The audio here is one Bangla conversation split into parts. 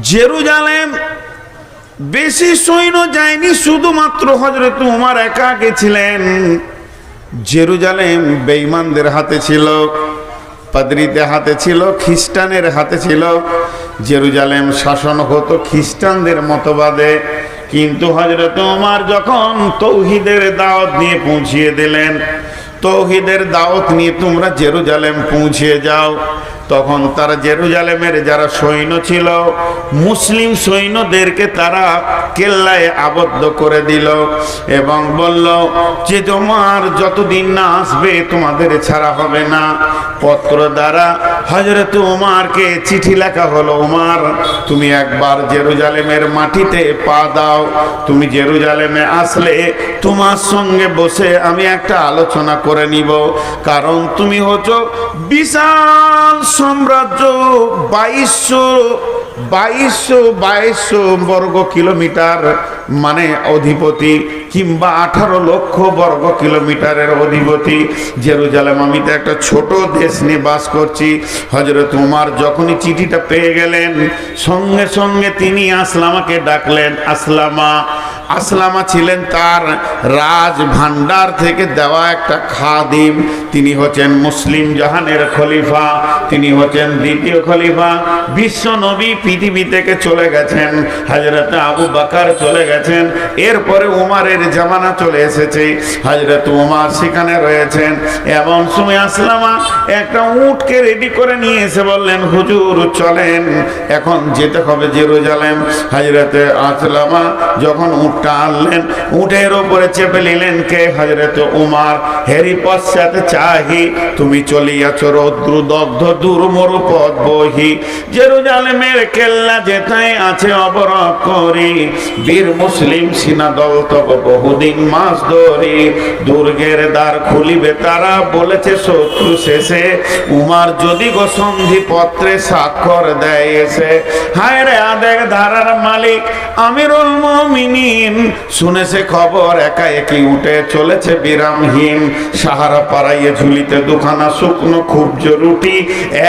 জেরুজালেম বেশি সৈন্য যায়নি, শুধুমাত্র হযরত উমর একা গেছিলেন। জেরুজালেম বেঈমানদের হাতে ছিল, পাদ্রীদের হাতে ছিল, খ্রিস্টানের হাতে ছিল। জেরুজালেম শাসন হতো খ্রিস্টানদের মতবাদে। কিন্তু হযরত উমর যখন তৌহিদের দাওয়াত নিয়ে পৌঁছিয়ে দিলেন, তৌহিদের দাওয়াত নিয়ে তোমরা জেরুজালেম পৌঁছিয়ে যাও, তখন তারা জেরুজালেমের যারা সৈন্য ছিল, মুসলিম সৈন্যদেরকে তারা কেল্লায় আবদ্ধ করে দিল এবং বলল যে তোমার যতদিন না আসবে তোমাদের ছাড়া হবে না। পত্র দ্বারা হযরত উমরকে চিঠি লেখা হলো, উমর তুমি একবার জেরুজালেমের মাটিতে পা দাও, তুমি জেরুজালেমে আসলে তোমার সঙ্গে বসে আমি একটা আলোচনা করে নিব, কারণ তুমি হচ্ছ বিশাল সাম্রাজ্য, 2200 বর্গ কিলোমিটার মানে অধিপতি, কিংবা 18 লক্ষ বর্গ কিলোমিটারের অধিপতি। জেরুজালেম আমি তো একটা ছোট দেশ নিয়ে বাস করছি। হযরত উমর যখনই চিঠিটা পেয়ে গেলেন, সঙ্গে সঙ্গে তিনি আসলামাকে ডাকলেন। আসলামা ছিলেন তার রাজ ভান্ডার থেকে দেওয়া একটা খাদিম। তিনি হচ্ছেন মুসলিম জাহানের খলিফা, তিনি হচ্ছেন দ্বিতীয় খলিফা। বিশ্ব নবী পৃথিবী থেকে চলে গেছেন, হযরত আবু বকর চলে গেছেন, এরপরে উমরের জামানা চলে এসেছে, হযরত উমর সেখানে রয়েছেন। এমন সময় আসলামা একটা উটকে রেডি করে নিয়ে এসে বললেন, হুজুর চলেন, এখন যেতে হবে জেরুজালেম। হযরত আসলামা যখন উটটা আনলেন, উটের উপরে চেপে নিলেন কে? হযরত উমর। হেরি পশ্চাতে চাহি তুমি চলিয়াছ রৌদ্র দগ্ধ দুর্মরু পথ বহি, জেরুজালেমের কেল্লা যেথায় আছে অবরোধ করি, বীর মুসলিম সিনা দল তব বহুদিন মাস ধরি, দুর্গের দ্বার খুলিবে তারা বলেছে শত্রু শেষে, উমর যদি গো সন্ধি পত্রে স্বাক্ষর দেয় এসে। হায় রে আদেক ধারার মালিক আমিরুল মুমিনিন, শুনেছে খবর একা একই উঠে চলেছে বিরামহীন, সাহারা পাড়াইয়ে ঝুলিতে দুখানা শুকনো খুবজ রুটি,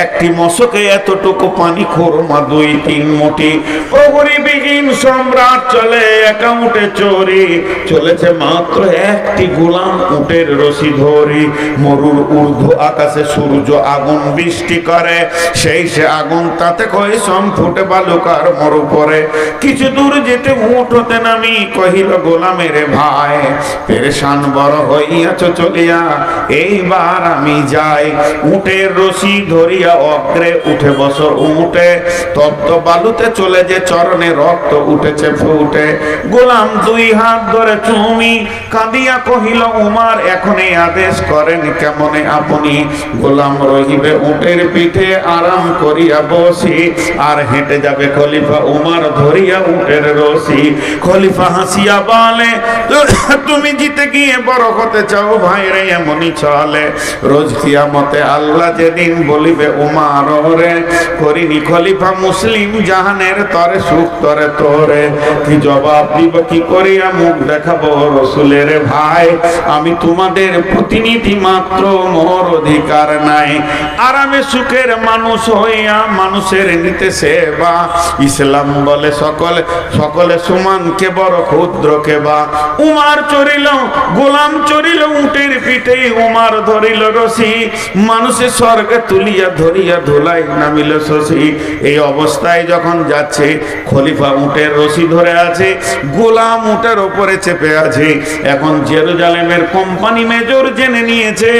একটি মশকে এতটুকু পানি খোরমা 2-3 মুঠি, প্রহরী বিহীন সম্রাট চলে একা উঠে চোরি, চলেছে মাত্র একটি গোলাম উটের রশি ধরি, মরুর ঊর্ধ্ব আকাশে সূর্য আগুন বৃষ্টি করে, সেই সে আগুন তাতে কই সম ফুটে বালুকার মরু পরে, কিছু দূর যেতে উট হতে নামি কহিল গোলামের ভাই, পেরেশান বড় হইয়াছ চলিয়া এইবার আমি যাই, উটের রশি ধরিয়া অগ্রে উঠে বস উঠে, তপ্ত বালুতে চলে যে চরণে রক্ত উঠেছে ফুটে, গোলাম 2 হাত ধরে চুমি কাঁদিয়া কহিল উমর এখন এই আদেশ করেন কেমনে আপনি, গোলাম রহিবে উটের পিঠে আরাম করিয়া বসি, আর হেঁটে যাবে খলিফা উমর ধরিয়া উটের রশি। খলিফা হাসিয়া বলে তুমি জিতে গিয়ে বড় হতে চাও ভাই রে, এমনই চলে রোজ কিয়ামতে আল্লাহ যেদিন বলিবে উমর রে, করিনি খলিফা মুসলিম জাহানের তরে সুখ তরে তোরে, কি জবাব দিব কি করিয়া মুখ দেখাবো রসুলের ভাই, আমি তোমাদের প্রতিনিধি মাত্র, মোর অধিকার নাই, আরামে সুখের মানুষ হইয়া মানুষের নিতে সেবা, ইসলাম বলে সকলে সমান কে বড় ক্ষুদ্র কে বা, উমর চড়িল গোলাম চড়িল উটের পিঠে, উমর ধরিল রশি মানুষের স্বর্গে তুলিয়া ধরিয়া ধুলাই নামিল শশী। এই অবস্থায় যখন যাচ্ছে খলিফা উটের রশি ধরে আছে, গোলাম উটের উপরে চেপে আছে। এখন জেরুজালেমের কোম্পানি মেজর জেনে নিয়েছে,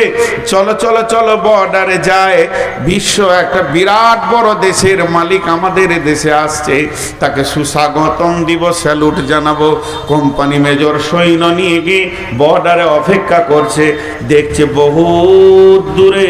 চলো চলো চলো বর্ডারে যায়, বিশ্ব একটা বিরাট বড় দেশের মালিক আমাদের দেশে আসছে, তাকে সুস্বাগতম দিব, স্যালুট জানাবো। কোম্পানি মেজর সৈন্য নিয়ে গিয়ে বর্ডারে অপেক্ষা করছে, দেখছে বহু দূরে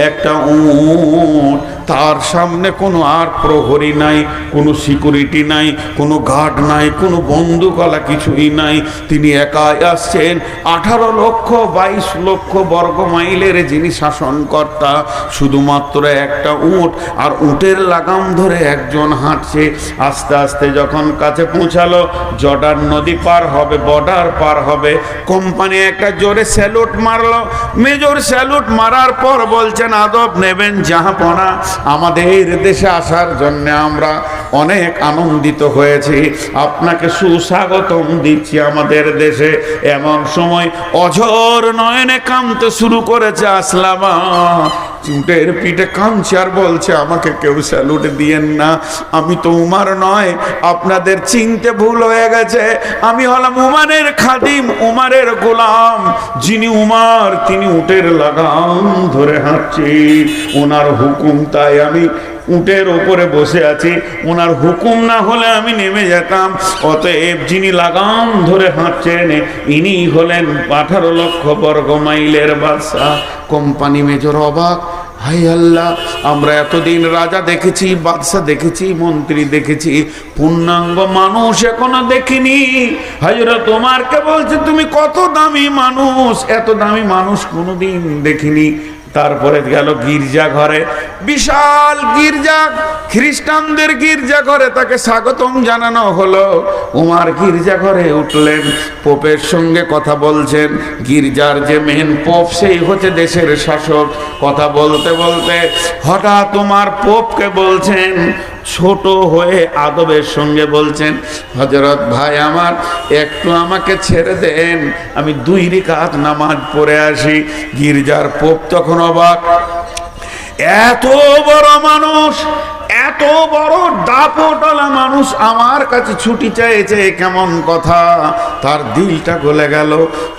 একটা উট, তার সামনে কোনো আর প্রহরী নাই, কোনো সিকিউরিটি নাই, কোনো গার্ড নাই, কোনো বন্দুকওয়ালা কিছুই নাই, তিনি একাই আসছেন। 18 লক্ষ 22 লক্ষ বর্গ মাইলের যিনি শাসনকর্তা, শুধুমাত্র একটা উট, আর উটের লাগাম ধরে একজন হাঁটছে। আস্তে আস্তে যখন কাছে পৌঁছালো, জর্ডান নদী পার হবে, বর্ডার পার হবে, কোম্পানি একটা জোরে স্যালুট মারলো। মেজর স্যালুট মারার পর বলছেন আদব নেবেন জাহাপনা, আমাদের দেশে আসার জন্য আমরা অনেক আনন্দিত হয়েছি। আপনাকে সুস্বাগতম দিচ্ছি আমাদের দেশে। এমন সময় অঝোর নয়নে কাঁদতে শুরু করেছে আসলামা। উটের পিঠে কাঁদছে আর বলছে, আমাকে কেউ স্যালুট দিয়েন না, আমি তো উমার নয়, আপনাদের চিনতে ভুল হয়ে গেছে, আমি হলাম উমারের খাদিম, উমারের গোলাম। যিনি উমার তিনি উটের লাগাম ধরে হাঁটছি, ওনার হুকুম তাই আমি উটের ওপরে বসে আছি, ওনার হুকুম না হলে আমি নেমে যেতাম। অতএব যিনি লাগাম ধরে হাঁটছেন ইনি হলেন 18 লক্ষ বর্গ মাইলের বাদশা। কোম্পানি মেজর অবাক, হাই আল্লাহ, আমরা এতদিন রাজা দেখেছি, বাদশা দেখেছি, মন্ত্রী দেখেছি, পূর্ণাঙ্গ মানুষ এখনো দেখিনি। হযরত ওমরকে বলছে, তুমি কত দামি মানুষ, এত দামি মানুষ কোনোদিন দেখিনি। তারপরে গেল গির্জা ঘরে, বিশাল গির্জা, খ্রিস্টানদের গির্জা ঘরে তাকে স্বাগতম জানানো হলো। উমার গির্জা ঘরে উঠলেন, পোপের সঙ্গে কথা বলছেন। গির্জার যে মেন পোপ সেই হচ্ছে দেশের শাসক। কথা বলতে বলতে হঠাৎ উমার পোপকে বলছেন, ছোট হয়ে আদবের সঙ্গে বলছেন, হযরত ভাই আমার, একটু আমাকে ছেড়ে দেন, আমি 2 রাকাত নামাজ পড়ে আসি। গির্জার পোপ তখন অবাক, এত বড় মানুষ, এত বড় দাপটওয়ালা মানুষ আমার কাছে ছুটি চাইছে, কেমন কথা। তার দিলটা গলে গেল।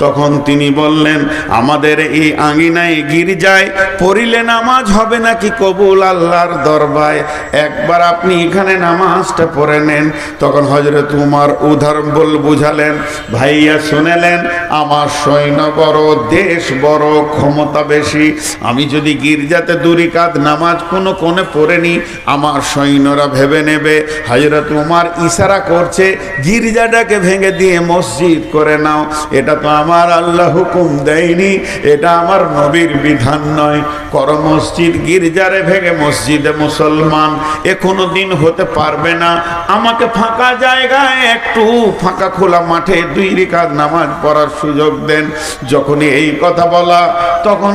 তখন তিনি বললেন, আমাদের এই আঙিনায় গির্জায় পড়িলে নামাজ হবে নাকি কবুল আল্লাহর দরবারে, একবার আপনি এখানে নামাজটা পড়ে নেন। তখন হযরত উমর উদাহরণ বুঝালেন, ভাইয়া শুনেলেন, আমার সৈন্য বড়, দেশ বড়, ক্ষমতা বেশি, আমি যদি গির্জাতে 2 রাকাত নামাজ কোনো কোণে পড়ে নি, আমার সৈন্যরা ভেবে নেবে হযরত উমর ইশারা করছে গির্জাটাকে ভেঙে দিয়ে মসজিদ করে নাও। এটা তো আমার আল্লাহ হুকুম দেয়নি, এটা আমার নবীর বিধান নয়। কর মসজিদ, গির্জারে ভেঙে মসজিদে মুসলমান, এ কোনো দিন হতে পারবে না। আমাকে ফাঁকা জায়গায়, একটু ফাঁকা খোলা মাঠে 2 রাকাত নামাজ পড়ার সুযোগ দেন। যখনই এই কথা বলা, তখন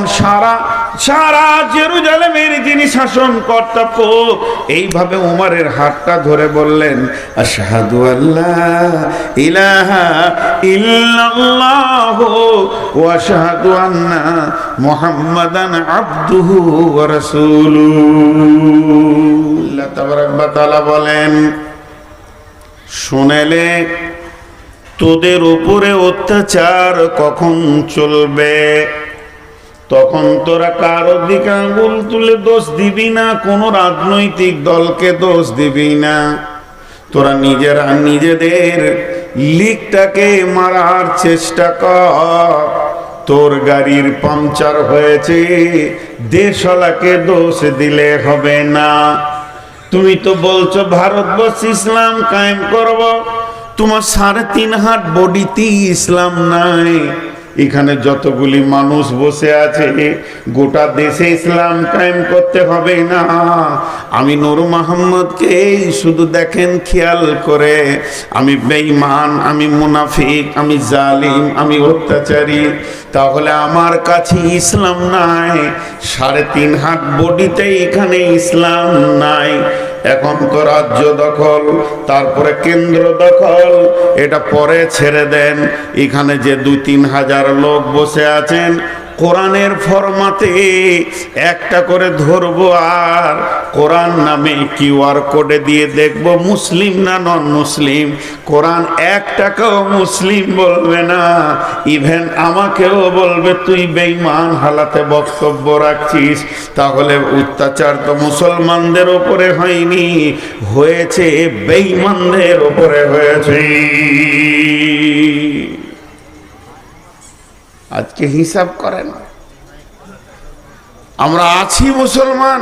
সারা জেরুজালেমের যিনি শাসনকর্তা পোপ এইভাবে উমরের হাতটা ধরে বললেন, আশহাদু আল্লা ইলাহা ইল্লাল্লাহ ওয়া আশহাদু আন্না মুহাম্মাদান আবদুহু ওয়া রাসূলুহু। আল্লাহ তাবারাক ওয়া তাআলা বলেন, শুনেলে তোদের উপরে অত্যাচার কখন চলবে, তখন তোরা কারো দিকে আঙুল তুলে দোষ দিবি না, কোন রাজনৈতিক দলকে দোষ দিবি না। তোরা নিজেরা নিজেদের লিকটাকে মারার চেষ্টা কর। তোর গাড়ির পাংচার হয়েছে, দেশওয়ালাকে দোষ দিলে হবে না। তুমি তো বলছো ভারতবর্ষ ইসলাম কায়েম করব, তোমার 3.5 হাত বডিতেই ইসলাম নাই। এখানে যতগুলি মানুষ বসে আছে, গোটা দেশে ইসলাম কায়েম করতে হবে না। আমি নূর মোহাম্মদকে শুধু দেখেন খেয়াল করে, আমি বেঈমান, আমি মুনাফিক, আমি জালিম, আমি অত্যাচারী, তাহলে আমার কাছে ইসলাম নাই। 3.5 হাত বডিতে এখানে ইসলাম নাই। এখন তো রাজ্য দখল, তারপরে কেন্দ্র দখল, এটা পরে ছেড়ে দেন। এখানে যে 2-3 হাজার লোক বসে আছেন, কোরআনের ফরমাতে একটা করে ধরবো, আর কোরআন নামে কিউআর কোডে দিয়ে দেখবো মুসলিম না নন মুসলিম। কোরআন একটাকেও মুসলিম বলবে না, ইভেন আমাকেও বলবে তুই বেঈমান হালাতে বক্তব্য রাখছিস। তাহলে অত্যাচার তো মুসলমানদের উপরে হয়নি, হয়েছে বেঈমানদের উপরে হয়েছে। আজকে হিসাব করেন, আমরা আছি মুসলমান,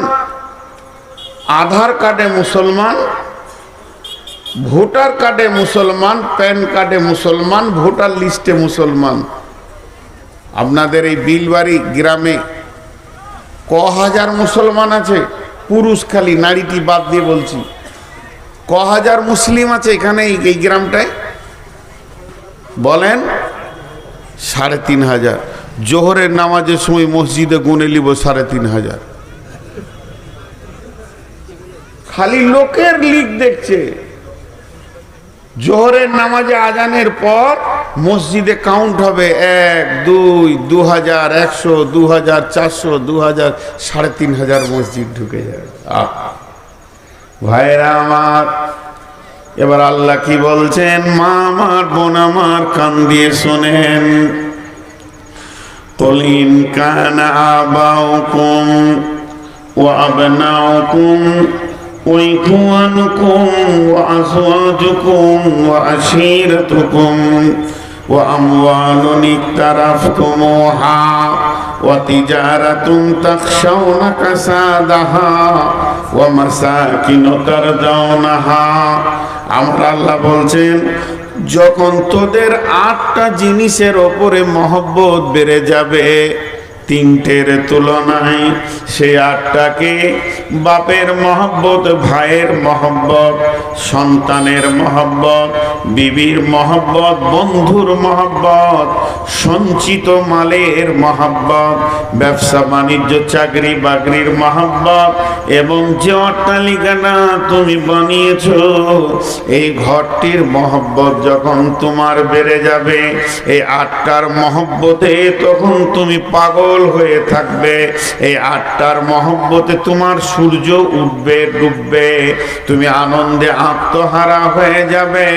আধার কার্ডে মুসলমান, ভোটার কার্ডে মুসলমান, প্যান কার্ডে মুসলমান, ভোটার লিস্টে মুসলমান। আপনাদের এই বিলবাড়ি গ্রামে হাজার মুসলমান আছে, পুরুষ খালি, নারীটি বাদ দিয়ে বলছি, হাজার মুসলিম আছে এখানে এই গ্রামটায় বলেন? 3,500। জোহরের নামাজের সময় মসজিদে গুনে নিব 3,500। খালি লোকের লিক দেখছে। জোহরের নামাজে আজানের পর মসজিদে কাউন্ট হবে 1 2 2100 2000 400 2000 3500 মসজিদ ঢুকে যাবে। ভাইরা আমার, এবার আল্লাহ কি বলছেন? মা আমার, বোন আমার, কান দিয়ে শোনেন। قل إن كان آباؤكم وأبناؤكم وإخوانكم وأزواجكم وعشيرتكم وأموال اقترفتموها وتجارة تخشون كسادها ومساكن ترضونها। আমরা আল্লাহ বলছেন, যখন তোদের 8টা জিনিসের ওপরে মহব্বত বেড়ে যাবে 3টের তুলনায়, সেই 8টাকে বাপের মহব্বত, ভাইয়ের মহব্বত, সন্তানের মহব্বত, বিবির মহব্বত, বন্ধুর মহব্বত, সঞ্চিত মালের মহব্বত, ব্যবসা বাণিজ্য চাকরি বাকরির মহব্বত, এবং যে অট্টালিকাটা তুমি বানিয়েছ এই ঘরটির মহব্বত যখন তোমার বেড়ে যাবে, এই 8টার মহব্বতে তখন তুমি পাগল হয়ে থাকবে। এই 8টার মহব্বতে তোমার সূর্য উঠবে ডুববে, তুমি আনন্দে আত্মহারা হয়ে যাবে।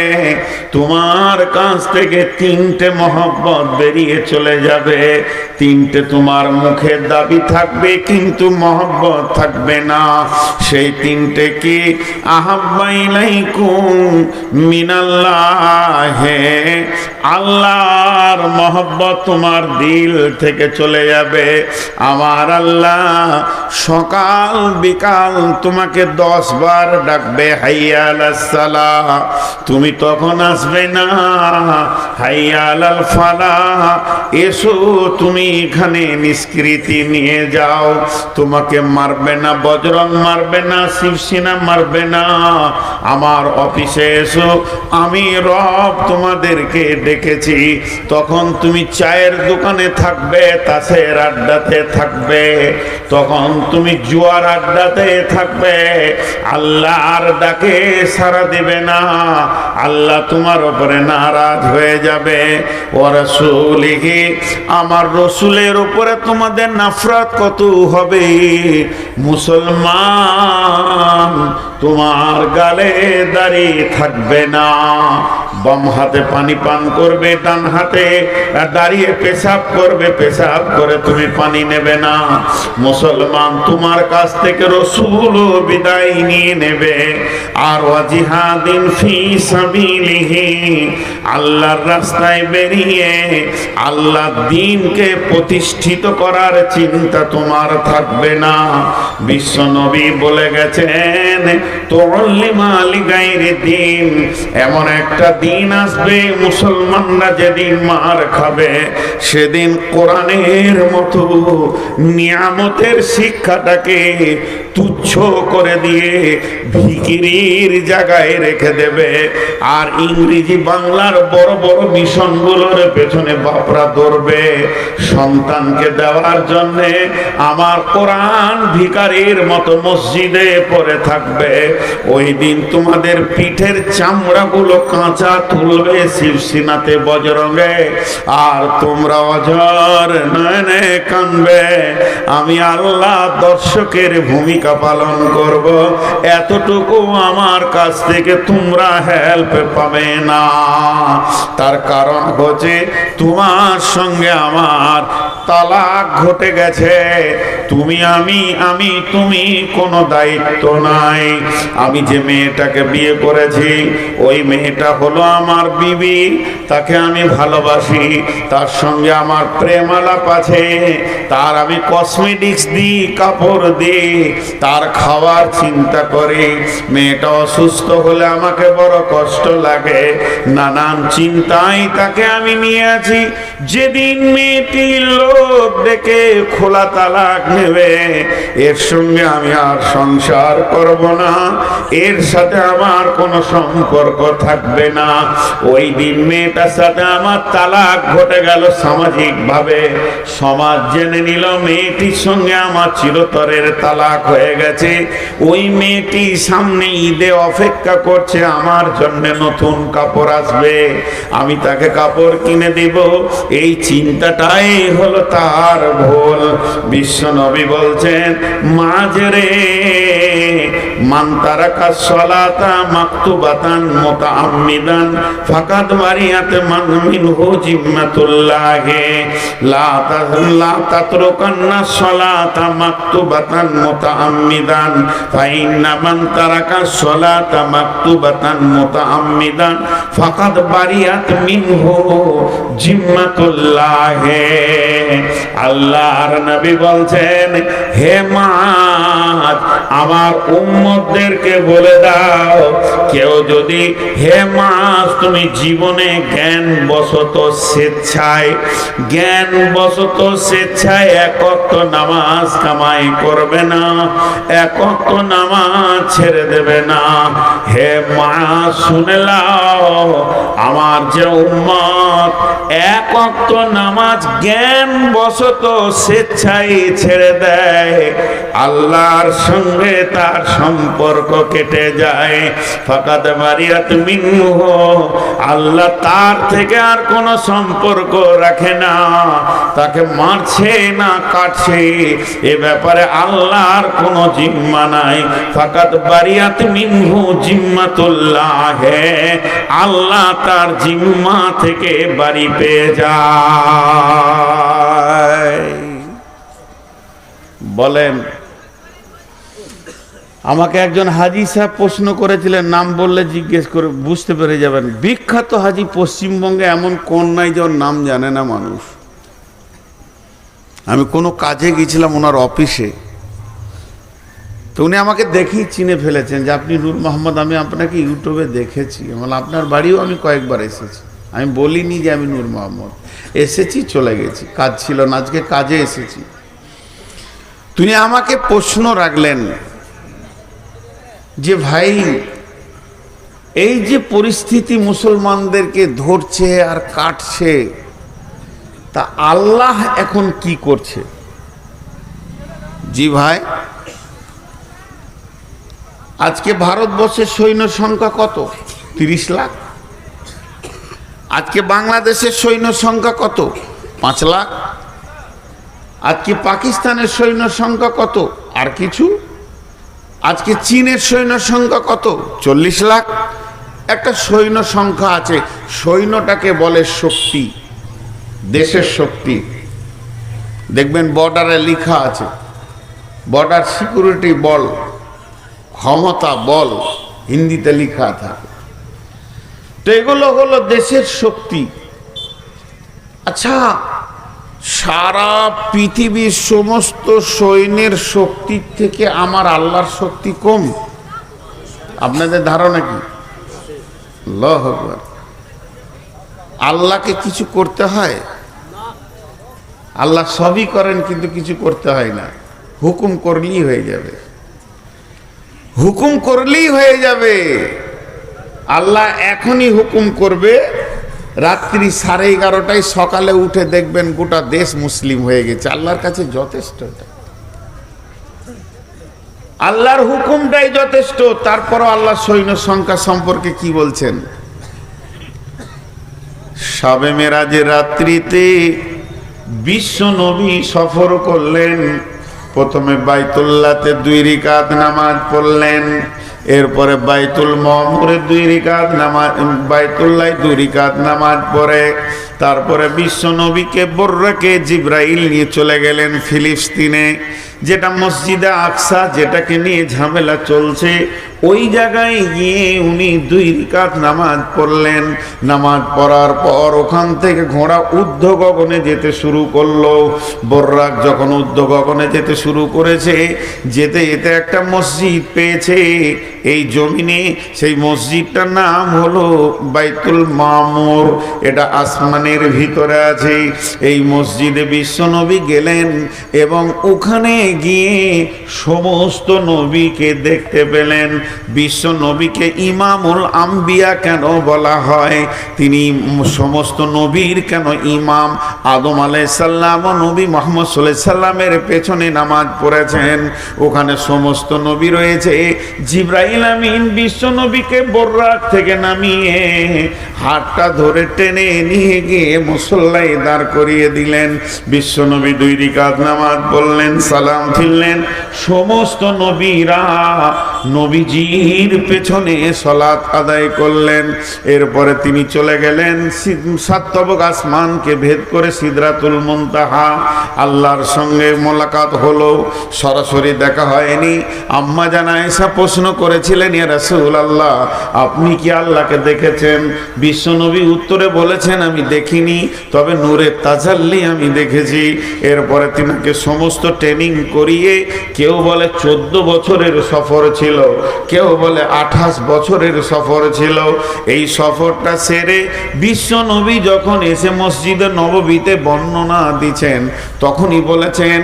তোমার কাছ থেকে 3টে মহব্বত বেরিয়ে চলে যাবে। 3টে তোমার মুখের দাবি থাকবে কিন্তু মহব্বত থাকবে না। সেই 3টে কি? আহাব্বা ইলাইকুম মিনাল্লাহ, আল্লাহর মহব্বত তোমার দিল থেকে চলে যাবে। আমার আল্লাহ সকাল বিকাল তোমাকে 10 বার ডাকবে, হাইয়া আলাস সালাহ, তুমি তখন আসবে না। হাইয়া আলাল ফালাহ, এসো তুমি এখানে নিষ্কৃতি নিয়ে যাও। তোমাকে মারবে না, বজরং মারবে না, শিবসেনা মারবে না। আমার অফিসে এসো, আমি রব তোমাদেরকে ডেকেছি। তখন তুমি চায়ের দোকানে থাকবে, তাসের আড্ডাতে থাকবে, তখন তুমি জুয়ার আড্ডাতে থাকবে। আল্লাহর ডাকে সাড়া দিবে না, আল্লাহ তোমার উপরে নারাজ হয়ে যাবে। ও রাসূলিহি, আমার রসুলের উপরে তোমাদের নাফরত কত হবে। মুসলমান, তোমার গালে দাড়ি থাকবে না, বাম হাতে পানি পান করবে, ডান হাতে দাঁড়িয়ে পেশাব করবে, পেশাব করে তুমি পানি নেবে না। মুসলমান, তোমার কাছ থেকে রসুল বিদায় নিয়ে নেবে। আর ওয়াজিহাদিন ফি সাবিলিহি, আল্লাহর রাস্তায় বেরিয়ে আল্লাহর দ্বীনকে প্রতিষ্ঠিত করার চিন্তা তোমার থাকবে না। বিশ্ব নবী বলে গেছেন, তুআল্লিমা লিগাইরি দ্বীন, এমন একটা দিন আসবে মুসলমানরা যেদিন মার খাবে, সেদিন কোরআনের মতো নিয়ামতের শিক্ষাটাকে তুচ্ছ করে দিয়ে ভিখিরির জায়গায় রেখে দেবে। আর ইংরেজি বাংলার বড় বড় মিশনগুলোর পেছনে বাপরা দৌড়বে সন্তানকে দেওয়ার জন্যে। আমার কোরআন ভিখারির মতো মসজিদে পড়ে থাকবে। ওই দিন তোমাদের পিঠের চামড়াগুলো কাঁচা তুলবে শিবসেনাতে বজরঙ্গে, আর তোমরা অঝর নয়নে কানবে। আমি আল্লাহ দর্শকের ভূমিকা পালন করব, এতটুকু আমার কাছ থেকে তোমরা হেল্প পাবে না। তার কারণ হচ্ছে তোমার সঙ্গে আমার তালাক ঘটে গেছে। তুমি তুমি কোনো দায়িত্ব নাই। আমি যে মেয়েটাকে বিয়ে করেছি ওই মেয়েটা হলো আমার বিবি, তাকে আমি ভালোবাসি, তার সঙ্গে আমার প্রেম আলাপ আছে, তার আমি কসমেটিক্স দিই, কাপড় দিই, তার খাওয়ার চিন্তা করি। মেয়েটা অসুস্থ হলে আমাকে বড় কষ্ট লাগে, নানান চিন্তায় তাকে আমি নিয়ে আছি। যেদিন মেয়েটি লোক ডেকে খোলা তালাক নেবে, এর সঙ্গে আমি আর সংসার করব না, এর সাথে আমার কোনো সম্পর্ক থাকবে না। ওই দিন মেয়েটার সাথে আমার তালাক ঘটে গেল সামাজিক ভাবে। সমাজ জেনে নিল মেয়েটির সঙ্গে আমার চিরতরের তালাক হয়ে গেছে। ওই মেয়েটি সামনে ঈদে অপেক্ষা করছে, আমার জন্য নতুন কাপড় আসবে, আমি তাকে কাপড় কিনে দেব। এই চিন্তাটাই হলো তার ভুল। বিশ্ব নবী বলছেন, মাজরে মান তারাকা সালাতা মাকতুবাতান মুতাআম্মিদান ফাকাদ বারিয়াত মান মিনহু জিম্মাতুল্লাহি লা তাতরুকান্না সালাতা মাকতুবাতান মুতাআম্মিদান ফাইন্না মান তারাকা সালাতা মাকতুবাতান মুতাআম্মিদান ফাকাদ বারিয়াত মিনহু জিম্মাতুল্লাহি। আল্লাহর নবী বলছেন, হে মাদ, আমার উম্মতদেরকে বলে দাও, কেউ যদি, হে মাস, তুমি জীবনে জ্ঞান বশত স্বেচ্ছায় এক ওয়াক্ত নামাজ কামাই করবে না, এক ওয়াক্ত নামাজ ছেড়ে দেবে না। হে মা, শুনে নাও, আমার যে উম্মত এক ওয়াক্ত নামাজ জ্ঞান বশত স্বেচ্ছায় ছেড়ে দেয়, আল্লাহর সঙ্গে তার সম্পর্ক কেটে যায়। ফাকাদ বারিয়াত মিনহু, আল্লাহ তার থেকে আর কোনো সম্পর্ক রাখে না, তাকে মারছে না কাটছে, এ ব্যাপারে আল্লাহর কোনো জিম্মা নাই। ফাকাদ বারিয়াত মিনহু জিম্মাতুল্লাহ, আল্লাহ তার জিম্মা থেকে বাড়ি পেয়ে যায়। বলেন, আমাকে একজন হাজি সাহেব প্রশ্ন করেছিলেন, নাম বললে জিজ্ঞেস করে বুঝতে পেরে যাবেন। বিখ্যাত হাজি পশ্চিমবঙ্গে এমন কোন নাই যে ওর নাম জানে না মানুষ। আমি কোনো কাজে গেছিলাম ওনার অফিসে, তো উনি আমাকে দেখেই চিনে ফেলেছেন যে আপনি নূর মোহাম্মদ, আমি আপনাকে ইউটিউবে দেখেছি, আপনার বাড়িও আমি কয়েকবার এসেছি। আমি বলিনি যে আমি নূর মোহাম্মদ, এসেছি চলে গেছি, কাজ ছিল না, আজকে কাজে এসেছি। তিনি আমাকে প্রশ্ন রাখলেন যে ভাই, এই যে পরিস্থিতি মুসলমানদেরকে ধরছে আর কাটছে, তা আল্লাহ এখন কি করছে? জি ভাই, আজকে ভারতবর্ষের সৈন্য সংখ্যা কত? 30 লাখ। আজকে বাংলাদেশের সৈন্য সংখ্যা কত? 5 লাখ। আজকে পাকিস্তানের সৈন্য সংখ্যা কত? আর কিছু। আজকে চীনের সৈন্য সংখ্যা কত? 40 লাখ। একটা সৈন্য সংখ্যা আছে, সৈন্যটাকে বলে শক্তি, দেশের শক্তি। দেখবেন বর্ডারে লেখা আছে বর্ডার সিকিউরিটি বল, ক্ষমতা বল, হিন্দিতে লেখা থাকে। তো এগুলো হলো দেশের শক্তি। আচ্ছা, সারা পৃথিবীর সমস্ত সৈন্যের শক্তির থেকে আমার আল্লাহর শক্তি কম? আপনাদের ধারণা কি? আল্লাহু আকবার। আল্লাহকে কিছু করতে হয়? আল্লাহ সবই করেন, কিন্তু কিছু করতে হয় না, হুকুম করলেই হয়ে যাবে, হুকুম করলেই হয়ে যাবে। আল্লাহ এখনই হুকুম করবে, রাত্রি 11:30টায়, সকালে উঠে দেখবেন গোটা দেশ মুসলিম হয়ে গেছে। আল্লাহর কাছে যথেষ্ট, আল্লাহর হুকুমটাই যথেষ্ট। তারপরও আল্লাহ সৈন্য সংখ্যা সম্পর্কে কি বলছেন? শবে মেরাজের রাত্রিতে বিশ্ব নবী সফর করলেন। প্রথমে বাইতুল্লাহতে 2 রাকাত নামাজ পড়লেন, এরপরে বাইতুল মামুরে 2 রাকাত নামাজ, বাইতুল্লাহ 2 রাকাত নামাজ পড়ে তারপরে বিশ্ব নবীকে বর্রাকে জিব্রাইল নিয়ে চলে গেলেন ফিলিস্তিনে, যেটা মসজিদে আকসা, যেটাকে নিয়ে ঝামেলা চলছে। ওই জায়গায় গিয়ে উনি 2 রাকাত নামাজ পড়লেন। নামাজ পড়ার পর ওখান থেকে ঘোড়া ঊর্ধ্ব গগনে যেতে শুরু করলো। বর্রাক যখন ঊর্ধ্ব গগনে যেতে শুরু করেছে, যেতে যেতে একটা মসজিদ পেয়েছে। এই জমিনে সেই মসজিদটার নাম হলো বাইতুল মামুর। এটা আসমানের ভিতরে আছে। এই মসজিদে বিশ্বনবী গেলেন এবং ওখানে গিয়ে সমস্ত নবীকে দেখতে পেলেন। বিশ্ব নবীকে ইমামুল আম্বিয়া কেন বলা হয়? তিনি সমস্ত নবীর কেন ইমাম? আদম আলাইহিস সালাম ও নবী মুহাম্মদ সাল্লাল্লাহু আলাইহি সাল্লামের পেছনে নামাজ পড়েছেন। ওখানে সমস্ত নবী রয়েছে। জিবরাইল আমিন বিশ্ব নবীকে বর্রাক থেকে নামিয়ে হাতটা ধরে টেনে নিয়ে গিয়ে মুসল্লায় দাঁড় করিয়ে দিলেন। বিশ্ব নবী 2 রাকাত নামাজ পড়লেন, সালাম ফিরলেন। সমস্ত নবীরা নবীজির পেছনে সালাত আদায় করলেন। এরপরে তিনি চলে গেলেন 7 তবক আসমানকে ভেদ করে সিদরাতুল মুনতাহা। আল্লাহর সঙ্গে মোলাকাত হলো, সরাসরি দেখা হয়নি। আম্মা জান আয়েশা প্রশ্ন করেছিলেন, ইয়া রাসূলুল্লাহ, আপনি কি আল্লাহকে দেখেছেন? বিশ্বনবী উত্তরে বলেছেন, আমি দেখিনি, তবে নূরের তাজাল্লি আমি দেখেছি। এরপরে তিনাকে সমস্ত ট্রেনিং করিয়ে, কেউ বলে 14 বছরের সফর ছিল, কেউ বলে 28 বছরের সফর ছিল। এই সফরটা সেরে বিশ্বনবী যখন এসে মসজিদে নববীতে বর্ণনা দিচ্ছেন, তখনই বলেছেন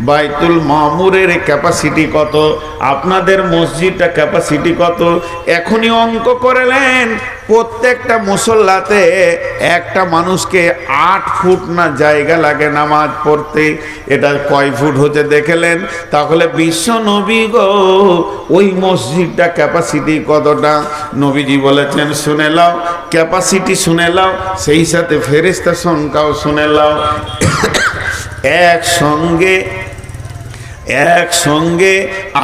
বাইতুল মামুরের ক্যাপাসিটি কত, আপনাদের মসজিদটা ক্যাপাসিটি কত। এখনই অঙ্ক করলেন, প্রত্যেকটা মুসল্লাতে একটা মানুষকে 8 ফুট না জায়গা লাগে নামাজ পড়তে। এটা কয় ফুট হতে দেখলেন? তাহলে বিশ্ব নবী গো ওই মসজিদটা ক্যাপাসিটি কতটা? নবীজি বলেছেন, শুনে লাও, ক্যাপাসিটি শুনে লাও, সেই সাথে ফেরেশতা সংখ্যাও শুনে লাও। একসঙ্গে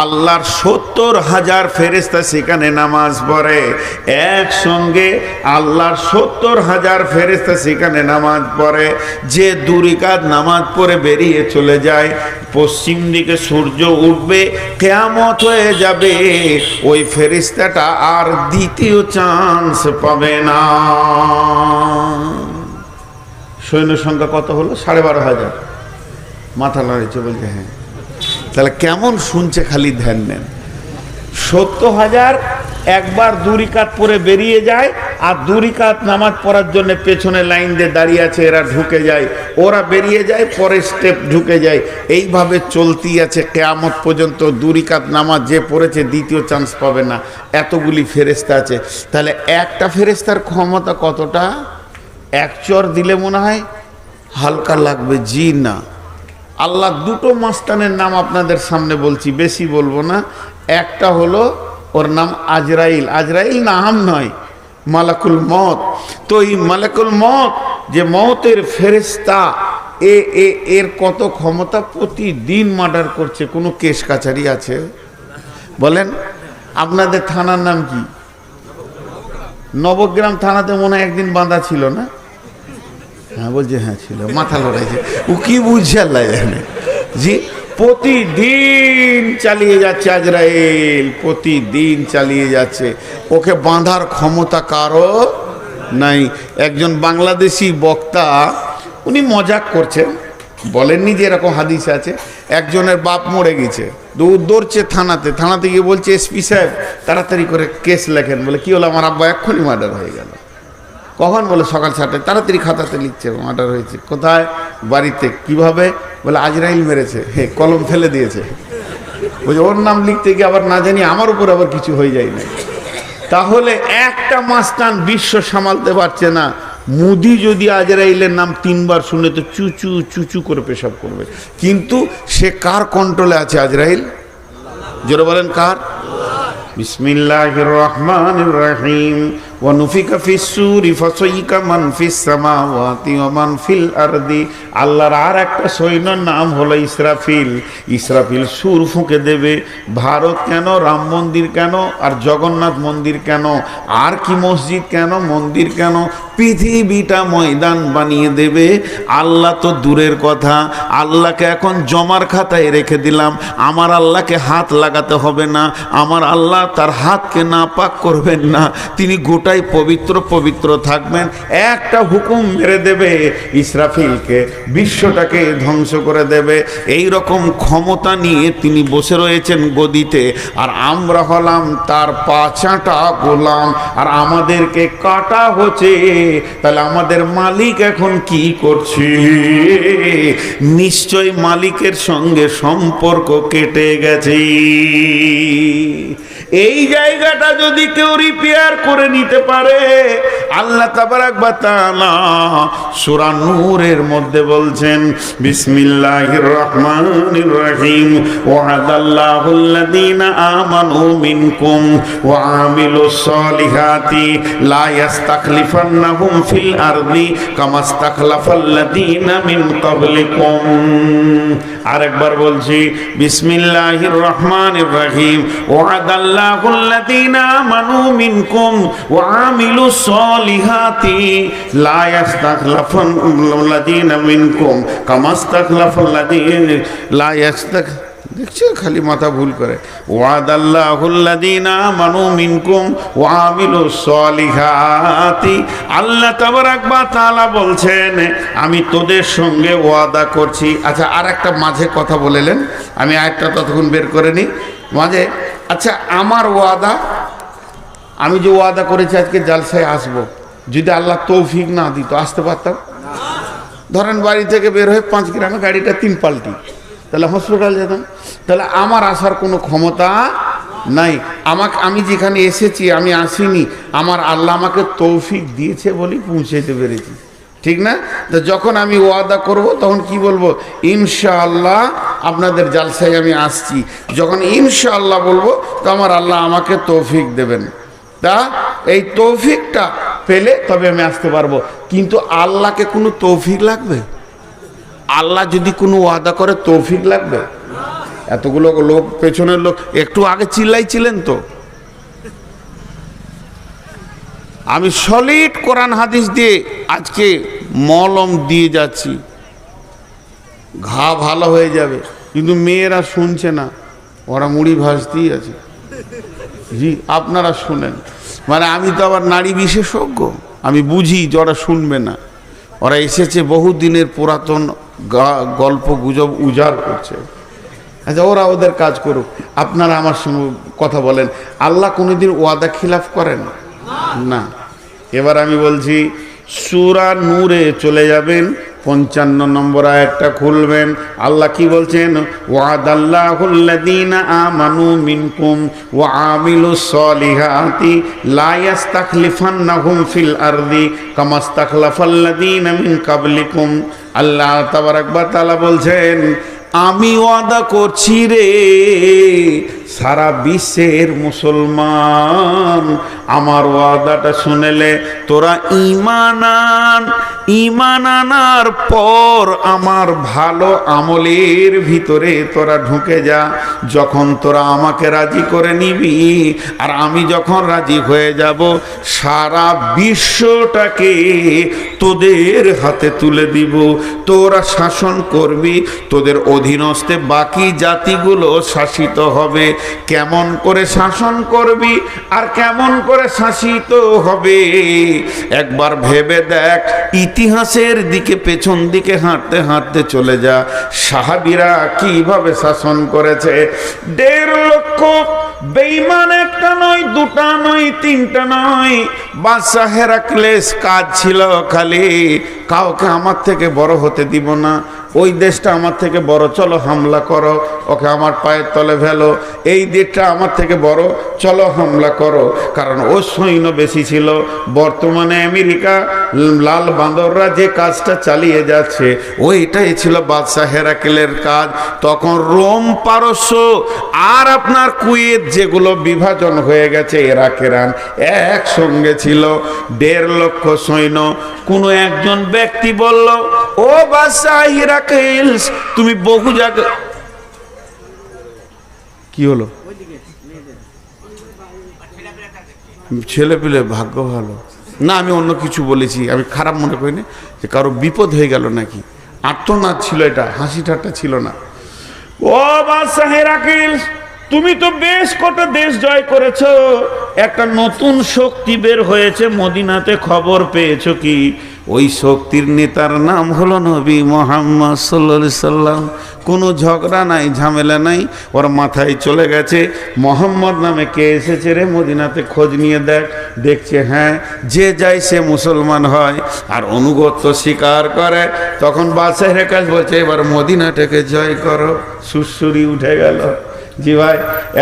আল্লাহর 70,000 ফেরেশতা সেখানে নামাজ পড়ে। একসঙ্গে আল্লাহর 70,000 ফেরেশতা সেখানে নামাজ পড়ে। যে 2 রাকাত নামাজ পড়ে বেরিয়ে চলে যায়, পশ্চিম দিকে সূর্য উঠবে, কিয়ামত হয়ে যাবে, ওই ফেরেশতাটা আর দ্বিতীয় চান্স পাবে না। সৈন্য সংখ্যা কত হলো? 12,500। মাথা নাড়িয়েছে, বলছে হ্যাঁ। তাহলে কেমন শুনছে, খালি ধ্যান নেন। 70,000 একবার 2 রাকাত পরে বেরিয়ে যায়, আর 2 রাকাত নামাজ পড়ার জন্য পেছনে লাইন দিয়ে দাঁড়িয়ে আছে, এরা ঢুকে যায়, ওরা বেরিয়ে যায়, পরের স্টেপ ঢুকে যায়। এইভাবে চলতেই আছে কিয়ামত পর্যন্ত। 2 রাকাত নামাজ যে পড়েছে দ্বিতীয় চান্স পাবে না। এতগুলি ফেরেশতা আছে। তাহলে একটা ফেরেশতার ক্ষমতা কতটা? 1 চর দিলে মনে হয় হালকা লাগবে, জি না। আল্লাহ 2টো মাস্তানের নাম আপনাদের সামনে বলছি, বেশি বলবো না। একটা হলো ওর নাম আজরাইল। আজরাইল নাম নয়, মালাকুল মত। তো এই মালাকুল মত যে মতের ফেরেশতা, এর কত ক্ষমতা? প্রতিদিন মার্ডার করছে। কোনো কেস কাছারি আছে? বলেন। আপনাদের থানার নাম কি? নবগ্রাম থানাতে মনে হয় একদিন বাঁধা ছিল না? হ্যাঁ বলছে, হ্যাঁ ছিল। মাথা লড়াইছে, ও কি বুঝছে আল্লাহ জানে। জি, প্রতিদিন চালিয়ে যাচ্ছে আজরাইল, প্রতিদিন চালিয়ে যাচ্ছে। ওকে বাঁধার ক্ষমতা কারো নাই। একজন বাংলাদেশি বক্তা, উনি মজাক করছেন, বলেননি যে এরকম হাদিস আছে। একজনের বাপ মরে গেছে, দৌড়ছে থানাতে গিয়ে বলছে, এসপি সাহেব তাড়াতাড়ি করে কেস লেখেন। বলে কি হলো? আমার আব্বা এক্ষুনি মার্ডার হয়ে গেল। কখন? বলে সকাল 7টায়। তাড়াতাড়ি খাতাতে লিখছে, মার্ডার হয়েছে। কোথায়? বাড়িতে। কিভাবে? বলে আজরাইল মেরেছে, হে কলম ফেলে দিয়েছে। বলছে ওর নাম লিখতে গিয়ে আবার না জানি আমার উপর আবার কিছু হয়ে যায় না। তাহলে একটা মাস্তান বিশ্ব সামালতে পারছে না। মুদি যদি আজরাইলের নাম 3 বার শুনে তো চুচু চুচু করে পেশাব করবে। কিন্তু সে কার কন্ট্রোলে আছে? আজরাইল। জোরে বলেন, কার? বিসমিল্লাহির রহমানির রহিম। ওয়া নুফিকা ফিস সূরি ফাসাইকা মান ফিস সামাওয়াতি ওয়া মান ফিল আরদি। আল্লাহর আর একটা সৈন্যর নাম হলো ইসরাফিল। ইসরাফিল সুর ফুঁকে দেবে। ভারত কেন? রাম মন্দির কেন? আর জগন্নাথ মন্দির কেন? আর কি মসজিদ কেন? মন্দির কেন? পৃথিবীটা ময়দান বানিয়ে দেবে। আল্লাহ তো দূরের কথা, আল্লাহকে এখন জমার খাতায় রেখে দিলাম। আমার আল্লাহকে হাত লাগাতে হবে না। আমার আল্লাহ তার হাতকে নাপাক করবেন না। তিনি গোটা পুরোটাই পবিত্র পবিত্র থাকবেন। একটা হুকুম মেরে দেবে ইসরাফিলকে, বিশ্বটাকে ধ্বংস করে দেবে। এই রকম ক্ষমতা নিয়ে তিনি বসে রয়েছেন গদিতে, আর আমরা হলাম তার পাঁচাটা গোলাম, আর আমাদেরকে কাটা হচ্ছে। তাহলে আমাদের মালিক এখন কি করছে? নিশ্চয় মালিকের সঙ্গে সম্পর্ক কেটে গেছে। এই জায়গাটা যদি কেউ রিপেয়ার করে নিতে পারে, আল্লাহ তাবারাক ওয়া তাআলা সূরা নূরের মধ্যে বলছেন, বিসমিল্লাহির রহমানির রহিম, ওয়াদাল্লাহুল্লাযীনা আমানু মিনকুম ওয়া আমিলুস সলিহাতি লা ইস্তাখলিফান্নাহুম ফিল আরদি কামা ইস্তাখলাফাল্লাযীনা মিন ক্বাবলিকুম। আরেকবার বলছি, বিসমিল্লাহির রহমানির রহিম, ওয়াদাল্লাহুল্লাযীনা আমানু মিনকুম ওয়া আমিলুস সলিহাতি লা ইস্তাখলাফাল্লাযীনা মিনকুম কামা ইস্তাখলাফাল্লাযীনা লা ইস্তাখ দেখছো খালি মাথা ভুল করে। ওয়াদাল্লাহুল্লাযীনা আমানু মিনকুম ওয়া আমিলুস সলিহাতি, আল্লাহ তাবারাক ওয়া তাআলা বলছেন আমি তোদের সঙ্গে ওয়াদা করছি। আচ্ছা, আর একটা মাঝে কথা বলেলেন, আমি আরেকটা ততক্ষণ বের করে নিই মাঝে। আচ্ছা, আমার ওয়াদা, আমি যে ওয়াদা করেছি আজকে জালসায় আসবো, যদি আল্লাহ তৌফিক না দিত আসতে পারতাম? ধরেন বাড়ি থেকে বের হয়ে 5 গ্রামে গাড়িটা 3 পাল্টি, তাহলে হসপিটাল যেতাম। তাহলে আমার আসার কোনো ক্ষমতা নাই। আমি যেখানে এসেছি, আমি আসিনি, আমার আল্লাহ আমাকে তৌফিক দিয়েছে বলেই পৌঁছাইতে পেরেছি, ঠিক না? তো যখন আমি ওয়াদা করব তখন কি বলবো? ইনশাআল্লাহ আপনাদের জালসায় আমি আসছি। যখন ইনশাআল্লাহ বলবো তো আমার আল্লাহ আমাকে তৌফিক দেবেন। তা এই তৌফিকটা পেলে তবে আমি আসতে পারবো। কিন্তু আল্লাহকে কোনো তৌফিক লাগবে? আল্লাহ যদি কোনো ওয়াদা করে তৌফিক লাগবে? এতগুলো লোক, পেছনের লোক একটু আগে চিল্লাইছিলেন তো। আমি সলিড কোরআন হাদিস দিয়ে আজকে মলম দিয়ে যাচ্ছি, ঘা ভালো হয়ে যাবে। কিন্তু মেয়েরা শুনছে না, ওরা মুড়ি ভাজতেই আছে। জি, আপনারা শুনেন। মানে আমি তো আবার নারী বিশেষজ্ঞ, আমি বুঝি যে ওরা শুনবে না। ওরা এসেছে বহু দিনের পুরাতন গল্প গুজব উজাড় করছে। আচ্ছা, ওরা ওদের কাজ করুক, আপনারা আমার সঙ্গে কথা বলেন। আল্লাহ কোনোদিন ওয়াদা খিলাফ করেন না। এবার আমি বলছি, সূরা নূরে চলে যাবেন, 55 নম্বর আয়াতটা খুলবেন। আল্লাহ কি বলছেন? ওয়াদাল্লাহুল্লাযীনা আমানু মিনকুম ওয়া আমিলুস সলিহাতি লা ইস্তাখলিফান্নাহুম ফিল আরদি কামা ইস্তাখলাফাল্লাযীনা মিন ক্বাবলিকুম। আল্লাহ তাবারাক ওয়া তাআলা বলছেন, আমি ওয়াদা করছি রে সারা বিশ্বের মুসলমান, আমার ওয়াদাটা শুনেলে তোরা ঈমান আনার পর আমার ভালো আমলের ভিতরে তোরা ঢুকে যা। যখন তোরা আমাকে রাজি করে নিবি আর আমি যখন রাজি হয়ে যাব, সারা বিশ্বটাকে তোদের হাতে তুলে দিব। তোরা শাসন করবি, তোদের অধীনস্থে বাকি জাতিগুলো শাসিত হবে। কেমন করে শাসন করবি আর কেমন করে শাসিত হবে একবার ভেবে দেখ। ইতিহাসের দিকে পেছন দিকে হাঁটতে হাঁটতে চলে যা, সাহাবীরা কিভাবে শাসন করেছে। 1.5 লক্ষ বেঈমান, একটা নয়, দুটা নয়, তিনটা নয়। বাদশা হেরাক্লেস কাজ ছিল খালি, কাউকে আমার থেকে বড় হতে দিব না, ওই দেশটা আমার থেকে বড়, চলো হামলা করো, ওকে আমার পায়ের তলে ফেলো। এই দেশটা আমার থেকে বড়, চলো হামলা করো। কারণ ও সৈন্য বেশি ছিল। বর্তমানে আমেরিকা লাল বান্দররা যে কাজটা চালিয়ে যাচ্ছে, ওইটাই ছিল বাদশা হেরাক্লের কাজ। তখন রোম, পারস্য আর আপনার কুয়েত যেগুলো বিভাজন হয়ে গেছে, ইরাক, ইরান একসঙ্গে ছিল। 1.5 লক্ষ সৈন্য। কোনো একজন ব্যক্তি বলল, ও বাদশা হিরাক্লিস, তুমি বহু জায়গা। কি হলো? ছেলে পেলে ভাগ্য ভালো না, আমি অন্য কিছু বলেছি, আমি খারাপ মনে করিনি যে কারো বিপদ হয়ে গেল নাকি। আর্তনাদ ছিল এটা, হাসি ঠাট্টা ছিল না। ও বাদশা হিরাক্লিস, তুমি তো বেশ কটা দেশ জয় করেছো, একটা নতুন শক্তি বের হয়েছে মদিনাতে, খবর পেয়েছো কি? ওই শক্তির নেতার নাম হলো নবী মুহাম্মদ সাল্লাল্লাহু আলাইহি সাল্লাম। কোনো ঝগড়া নাই, ঝামেলা নাই, ওর মাথায় চলে গেছে মোহাম্মদ নামে কে এসেছে রে মদিনাতে, খোঁজ নিয়ে দেখছে হ্যাঁ, যে যায় সে মুসলমান হয় আর অনুগত্য স্বীকার করে। তখন বাদশাহের কাজ বলছে এবার মদিনাটাকে জয় করো। সুরসুরি উঠে গেল। জি ভাই,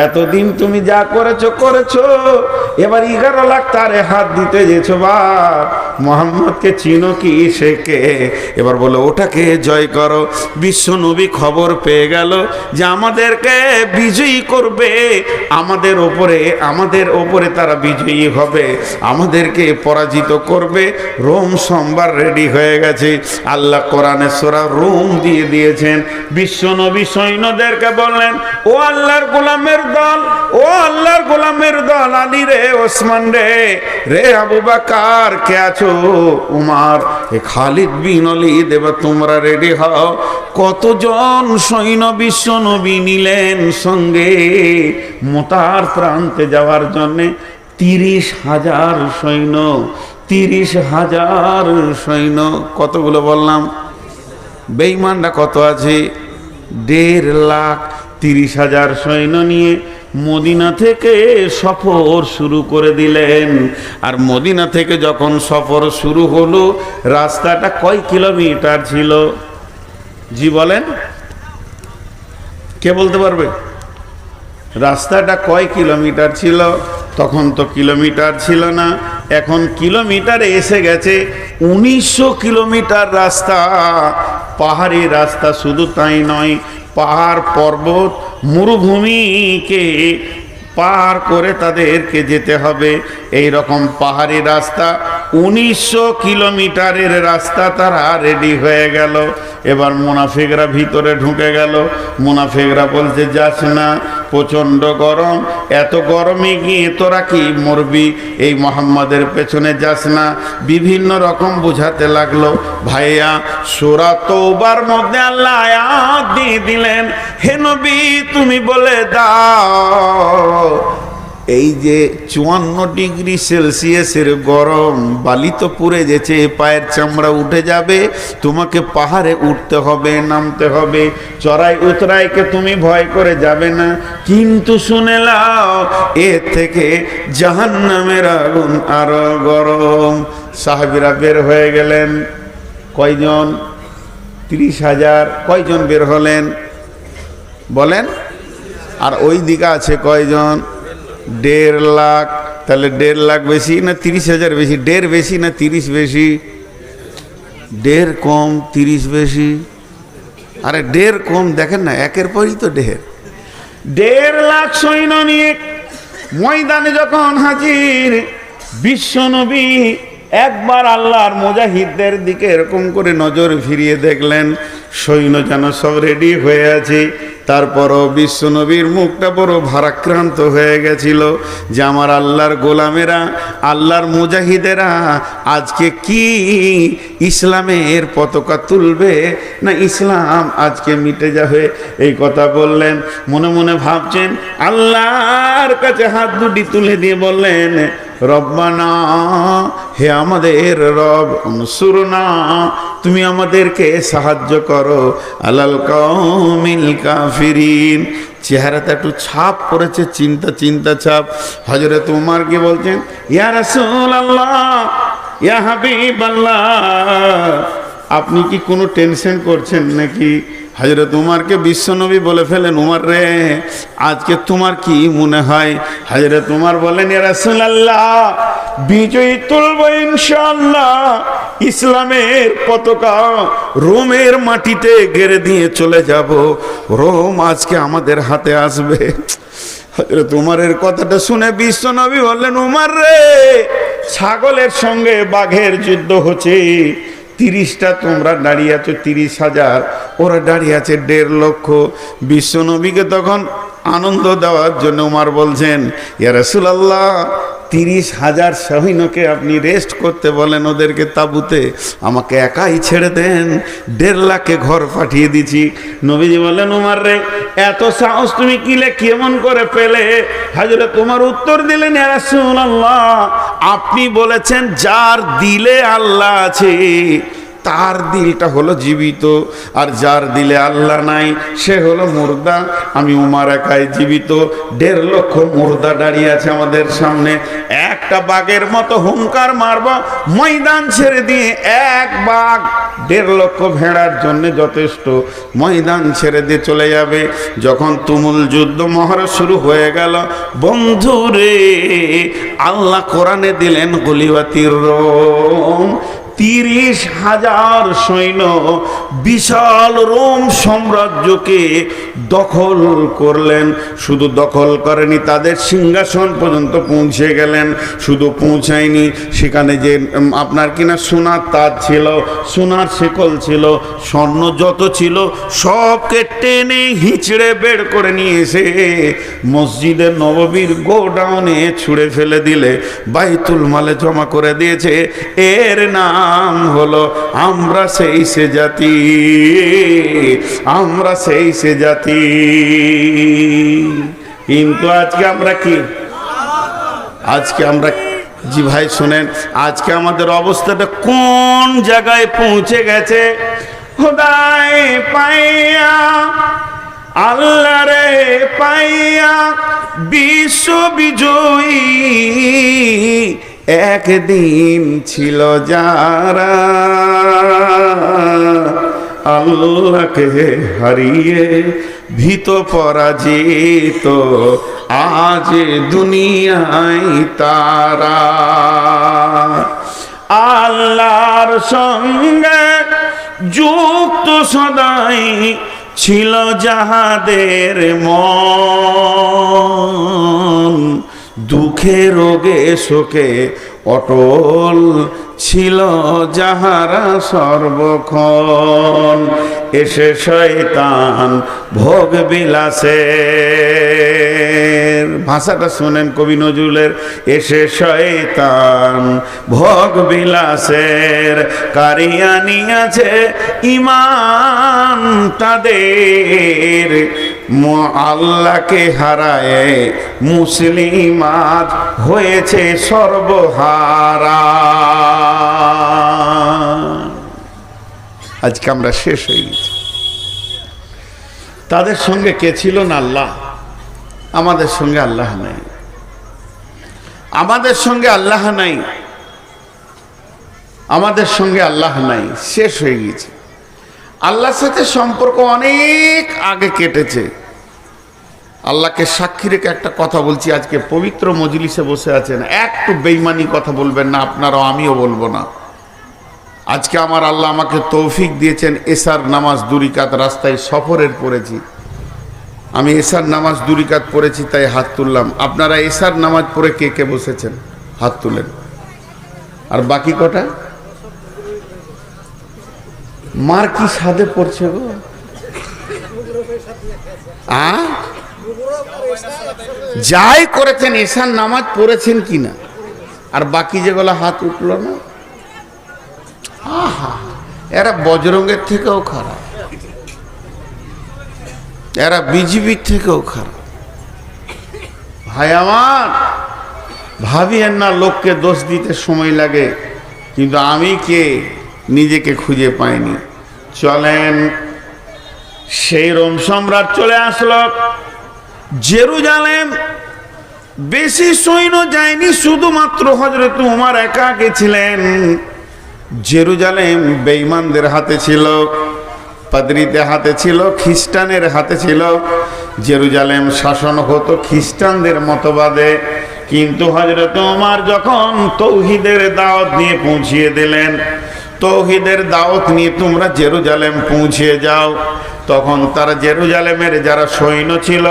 এতদিন তুমি যা করেছো করেছো, এবার 11 লাখ তারে হাত দিতে যেছো বাপ, মোহাম্মদকে চিনো কি, সে কে? এবার বলো ওটাকে জয় করো। বিশ্ব নবী খবর পেয়ে গেল যে আমাদেরকে বিজয়ী করবে, আমাদের ওপরে তারা বিজয়ী হবে, আমাদেরকে পরাজিত করবে। রোম সোমবার রেডি হয়ে গেছে। আল্লাহ কোরআনে সূরা রোম দিয়ে দিয়েছেন। বিশ্ব নবী সৈন্যদেরকে বললেন, ও আল্লাহর গোলামের দল, ও আল্লাহর গোলামের দল, আলী রে, ওসমান রে, রে আবু বকর, কে আছো? উমর, এ খালিদ বিন ওয়ালিদ, এবার তোমরা রেডি হও। কতজন সৈন্য বিশ্ব নবী নিলেন সঙ্গে মোতার প্রান্তে যাওয়ার জন্য? 30,000 সৈন্য। 30,000 সৈন্য। কতগুলো বললাম? বেঈমানরা কত আছে? 1.5 লাখ। 30,000 সৈন্য নিয়ে মদিনা থেকে সফর শুরু করে দিলেন। আর মদিনা থেকে যখন সফর শুরু হলো, রাস্তাটা কয় কিলোমিটার ছিল? জি বলেন, কে বলতে পারবে? রাস্তাটা কয় কিলোমিটার ছিল? তখন তো কিলোমিটার ছিল না, এখন কিলোমিটারে এসে গেছে 1900 কিলোমিটার রাস্তা। পাহাড়ি রাস্তা, শুধু তাই নয়, পাহাড় পর্বত মরুভূমিকে পার করে তাদেরকে যেতে হবে। এই রকম পাহাড়ি রাস্তা, 1900 কিলোমিটারের রাস্তা তারা রেডি হয়ে গেল। এবার মুনাফিকরা ভিতরে ঢুকে গেল। মুনাফিকরা বলছে যাস না, প্রচণ্ড গরম, এত গরমে গিয়ে তোরা কি মরবি, এই মোহাম্মদের পেছনে যাস না। বিভিন্ন রকম বুঝাতে লাগলো। ভাইয়া, সূরা তওবার মধ্যে আল্লাহ আয়াত দিয়ে দিলেন, হে নবী তুমি বলে দাও, এই যে 54 ডিগ্রি সেলসিয়াসের গরম, বালি তো পুড়ে গেছে, পায়ের চামড়া উঠে যাবে, তোমাকে পাহাড়ে উঠতে হবে, নামতে হবে, চড়াই উতরাইকে তুমি ভয় করে যাবে না। কিন্তু শুনে নাও, এর থেকে জাহান্নামের আগুন আরো গরম। সাহাবীরা বের হয়ে গেলেন। কয়জন? 30,000। কয়জন বের হলেন বলেন? আর ওই দিকে আছে কয়জন? 1.5 লাখ। তাহলে 1.5 লাখ বেশি না 30,000 বেশি? 1.5 বেশি না 30 বেশি? 1.5 কম 30 বেশি। আরে 1.5 কম, দেখেন না, একের পরই তো 1.5। 1.5 লাখ সৈন্য নিয়ে ময়দানে যখন হাজির, বিশ্ব নবী একবার আল্লাহর মুজাহিদদের দিকে এরকম করে নজর ফিরিয়ে দেখলেন, সৈন্য যেন সব রেডি হয়ে আছে। তারপরও বিশ্ব নবীর মুখটা বড় ভারাক্রান্ত হয়ে গেছিল যে আমার আল্লাহর গোলামেরা, আল্লাহর মুজাহিদেরা আজকে কি ইসলামের পতাকা তুলবে, না ইসলাম আজকে মিটে যাবে? এই কথা বললেন। মনে মনে ভাবছেন, আল্লাহর কাছে হাত দুটি তুলে দিয়ে বললেন, রব্বানা, হে আমাদের রব, উনসুরনা, তুমি আমাদেরকে সাহায্য করো, আলাল কওমিল কাফিরিন। চেহারাতে একটু ছাপ পড়েছে, চিন্তা ছাপ। হযরত উমর কি বলছেন, ইয়া রাসূলুল্লাহ, ইয়া হাবিবাল্লাহ, আপনি কি কোনো টেনশন করছেন নাকি? হযরত উমরকে বিশ্বনবী বলে ফেলেন, উমর রে, আজকে তোমার কি মনে হয়? হযরত উমর বলেন, ইয়া রাসূলুল্লাহ, বিজয় তুলব ইনশাআল্লাহ, ইসলামের পতাকা রোমের মাটিতে গেড়ে দিয়ে চলে যাব, রোম আজকে আমাদের হাতে আসবে। হযরত উমরের কথাটা শুনে বিশ্বনবী বললেন, উমর রে, ছাগলের সঙ্গে বাঘের যুদ্ধ হচ্ছে, 30টা তোমরা দাঁড়িয়ে আছো, 30,000, ওরা দাঁড়িয়ে আছে 1.5 লক্ষ। বিশ্বনবীকে তখন আনন্দ দেওয়ার জন্য উমর বলছেন, ইয়া রাসূলুল্লাহ, 30,000 সৈন্যকে আপনি রেস্ট করতে বলেন ওদেরকে তাঁবুতে, আমাকে একাই ছেড়ে দেন, 1.5 লাখে ঘর পাঠিয়ে দিছি। নবীজি বললেন, উমর রে, এত সাহস তুমি কিলে কেমন করে পেলে? হযরত উমর উত্তর দিলেন, ইয়া রাসূলুল্লাহ, আপনি বলেছেন যার দিলে আল্লাহ আছে তার দিলটা হলো জীবিত, আর যার দিলে আল্লাহ নাই সে হলো মুর্দা। আমি উমার একাই জীবিত, 1.5 লক্ষ মুর্দা দাঁড়িয়ে আছে আমাদের সামনে। একটা বাঘের মতো হুঙ্কার মারব, ময়দান ছেড়ে দিয়ে, এক বাঘ 1.5 লক্ষ ভেড়ার জন্য যথেষ্ট, ময়দান ছেড়ে দিয়ে চলে যাবে। যখন তুমুল যুদ্ধ মহড়া শুরু হয়ে গেল, বন্ধুরে, আল্লাহ কোরআনে দিলেন গুলিবাতির রোম, 30,000 সৈন্য বিশাল রোম সাম্রাজ্যকে দখল করলেন। শুধু দখল করেনি, তাদের সিংহাসন পর্যন্ত পৌঁছে গেলেন। শুধু পৌঁছায়নি, সেখানে যে আপনার কিনা সোনার তাজ ছিল, সোনার শিকল ছিল, স্বর্ণ যত ছিল সবকে টেনে হিঁচড়ে বের করে নিয়ে এসে মসজিদের নববীর গোডাউনে ছুঁড়ে ফেলে দিলে বাইতুল মালে জমা করে দিয়েছে। এর নাম হলো আমরা সেই সে জাতি, আমরা সেই সে জাতি। কিন্তু আজকে আমরা কি, আজকে আমরা, জি ভাই শুনেন, আজকে আমাদের অবস্থাটা কোন জায়গায় পৌঁছে গেছে? খোদায় পাইয়া, আল্লাহ রে পাইয়া, বিশ্ব বিজয়ী একদিন ছিল যারা, আল্লাহকে হারিয়ে ভীত পরাজিত, আজ দুনিয়ায় তারা। আল্লাহর সঙ্গে যুক্ত সদাই ছিল যাহাদের মন, দুঃখে রোগে শোকে অটল ছিল যাহারা সর্বক্ষণ। এসে শয়তান ভোগ বিলাসের, ভাষাটা শোনেন কবি নজরুলের, এসে শয়তান ভোগ বিলাসের কারিয়া নিয়েছে ইমান তাদের, আল্লাহকে হারায় মুসলিমাত হয়েছে সর্বহারা। আজকে আমরা শেষ হয়ে গেছি। তাদের সঙ্গে কে ছিল না? আল্লাহ। আমাদের সঙ্গে আল্লাহ নাই, আমাদের সঙ্গে আল্লাহ নাই, আমাদের সঙ্গে আল্লাহ নাই, শেষ হয়ে গেছে। আল্লাহর সাথে সম্পর্ক অনেক আগে কেটেছে। আল্লাহকে সাক্ষী রেখে একটা কথা বলছি, আজকে পবিত্র মজলিসে বসে আছেন, একটু বেঈমানি কথা বলবেন না, আপনারাও, আমিও বলবো না। আজকে আমার আল্লাহ আমাকে তৌফিক দিয়েছেন, এশার নামাজ 2 রাকাত রাস্তায় সফরের পড়েছি। আমি এশার নামাজ 2 রাকাত পড়েছি তাই হাত তুললাম। আপনারা এশার নামাজ পড়ে কে কে বসেছেন হাত তুলেন। আর বাকি কটা মার কি সাদে পড়ছে গো? যাই করেছেন এশার নামাজ পড়েছেন কিনা? আর বাকি যেগুলো হাত উঠলো না, আহা, এরা বজরঙ্গের থেকেও খারাপ, এরা বিজিবির থেকেও খারাপ। ভাই আমার, ভাবিয়েন না লোককে দোষ দিতে সময় লাগে, কিন্তু আমি কে নিজেকে খুঁজে পাইনি। চলেন, সেই রোম সম্রাট চলে আসলো জেরুজালেম। বেশি সৈন্য যায়নি, শুধুমাত্র হযরত উমর একা গেছিলেন। জেরুজালেম বেঈমানদের হাতে ছিল, পাদ্রীদের হাতে ছিল, খ্রিস্টানের হাতে ছিল। জেরুজালেম শাসন হতো খ্রিস্টানদের মতবাদে। কিন্তু হযরত উমর যখন তৌহিদের দাওয়াত নিয়ে পৌঁছিয়ে দিলেন, তৌহিদের দাওয়াত নিয়ে তোমরা জেরুজালেম পৌঁছে যাও, তখন তারা জেরুজালেমের যারা সৈন্য ছিল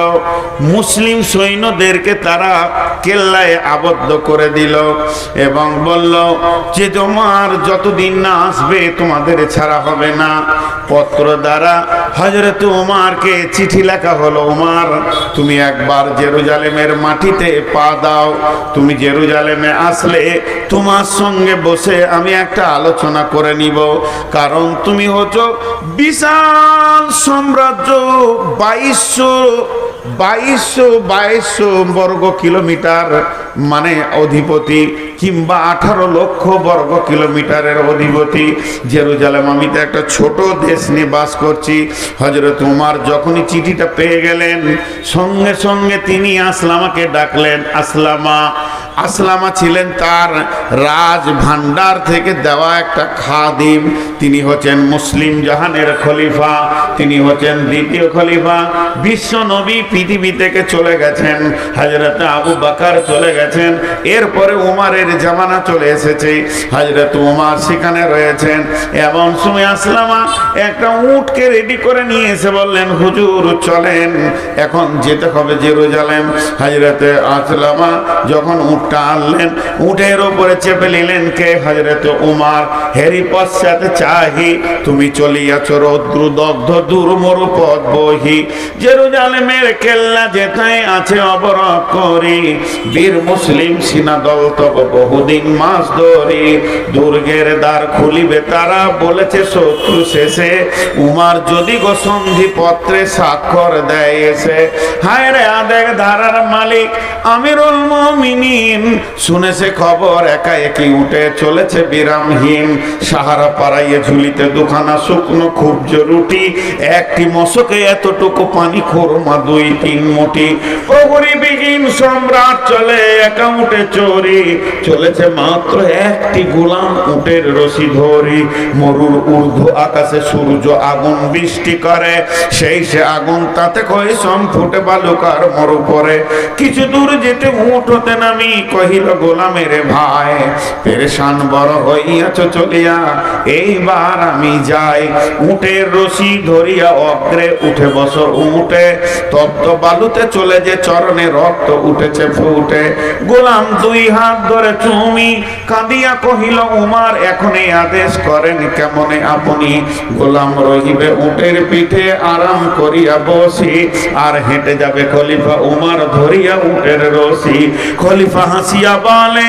মুসলিম সৈন্যদেরকে তারা কেল্লায় আবদ্ধ করে দিল এবং বলল যে তোমার যতদিন না আসবে তোমাদের ছাড়া হবে না। পত্র দ্বারা হযরত ওমরকে চিঠি লেখা হলো, ওমর তুমি একবার জেরুজালেমের মাটিতে পা দাও, তুমি জেরুজালেমে আসলে তোমার সঙ্গে বসে আমি একটা আলোচনা করে নিব, কারণ তুমি হচ্ছ বিশাল সাম্রাজ্য 2200 বর্গ কিলোমিটার মানে অধিপতি, কিংবা 18 লক্ষ বর্গ কিলোমিটারের অধিপতি। জেরুজালেম আমি তো একটা ছোট দেশ নিয়ে বাস করছি। হযরত ওমর যখনই চিঠিটা পেয়ে গেলেন সঙ্গে সঙ্গে তিনি আসলামাকে ডাকলেন। আসলামা ছিলেন তার রাজ ভান্ডার থেকে দেওয়া একটা খাদিম। তিনি হচ্ছেন মুসলিম জাহানের খলিফা, তিনি হচ্ছেন দ্বিতীয় খলিফা। বিশ্ব নবী পৃথিবী থেকে চলে গেছেন, হযরত আবু বকর চলে গেছেন, এরপরে ওমরের জামানা চলে এসেছে, হযরত ওমর সেখানে রয়েছেন। এমন সময় আসলামা একটা উটকে রেডি করে নিয়ে এসে বললেন, হুজুর চলেন, এখন যেতে হবে জেরুজালেম। হযরত আসলামা যখন উটটা আনলেন, উটের উপরে চেপে নিলেন কে? হযরত ওমর। হেরি পশ্চাতে চাহি তুমি চলিয়াছ রৌদ্র দগ্ধ দুর্মরু পথ বহি, জেরুজালেমের কেল্লা যেথায় আছে অবরোধ করি, বীর মুসলিম সিনা দল তব বহুদিন মাস ধরি, দুর্গের দ্বার খুলিবে তারা বলেছে শত্রু শেষে, উমার যদি গো সন্ধি পত্রে স্বাক্ষর দেয় এসে। হায় রে আদেক ধারার মালিক আমিরুল মুমিনিন, শুনেছে খবর একা একই উঠে চলেছে বিরামহীন, সাহারা পাড়াইয়ে ঝুলিতে দুখানা শুকনো খুবজ রুটি, একটি মশকে এতটুকু পানি খোরমা 2-3 মুঠি, প্রহরী বিহীন সম্রাট চলে একা উঠে চোরি, চলেছে মাত্র একটি গোলাম উটের রশি ধরি, মরুর ঊর্ধ্ব আকাশে সূর্য আগুন বৃষ্টি করে, সেই সে আগুন তাতে কই সম ফুটে বালুকার মরু পরে, কিছু দূর যেতে উট হতে নামি কহিল গোলামের ভাই, পেরেশান বড় হইয়াছ চলিয়া এইবার আমি যাই, উটের রশি ধরিয়া অগ্রে উঠে বসো উঠে, তপ্ত বালুতে চলে যে চরণে রক্ত উঠেছে ফুটে, গোলাম 2 হাত ধরে চুমি কাঁদিয়া কহিল উমার এখনই আদেশ করেন কেমনে আপনি, গোলাম রহিবে উটের পিঠে আরাম করিয়া বসি, আর হেঁটে যাবে খলিফা উমার ধরিয়া উটের রশি। খলিফা হাসিয়া বলে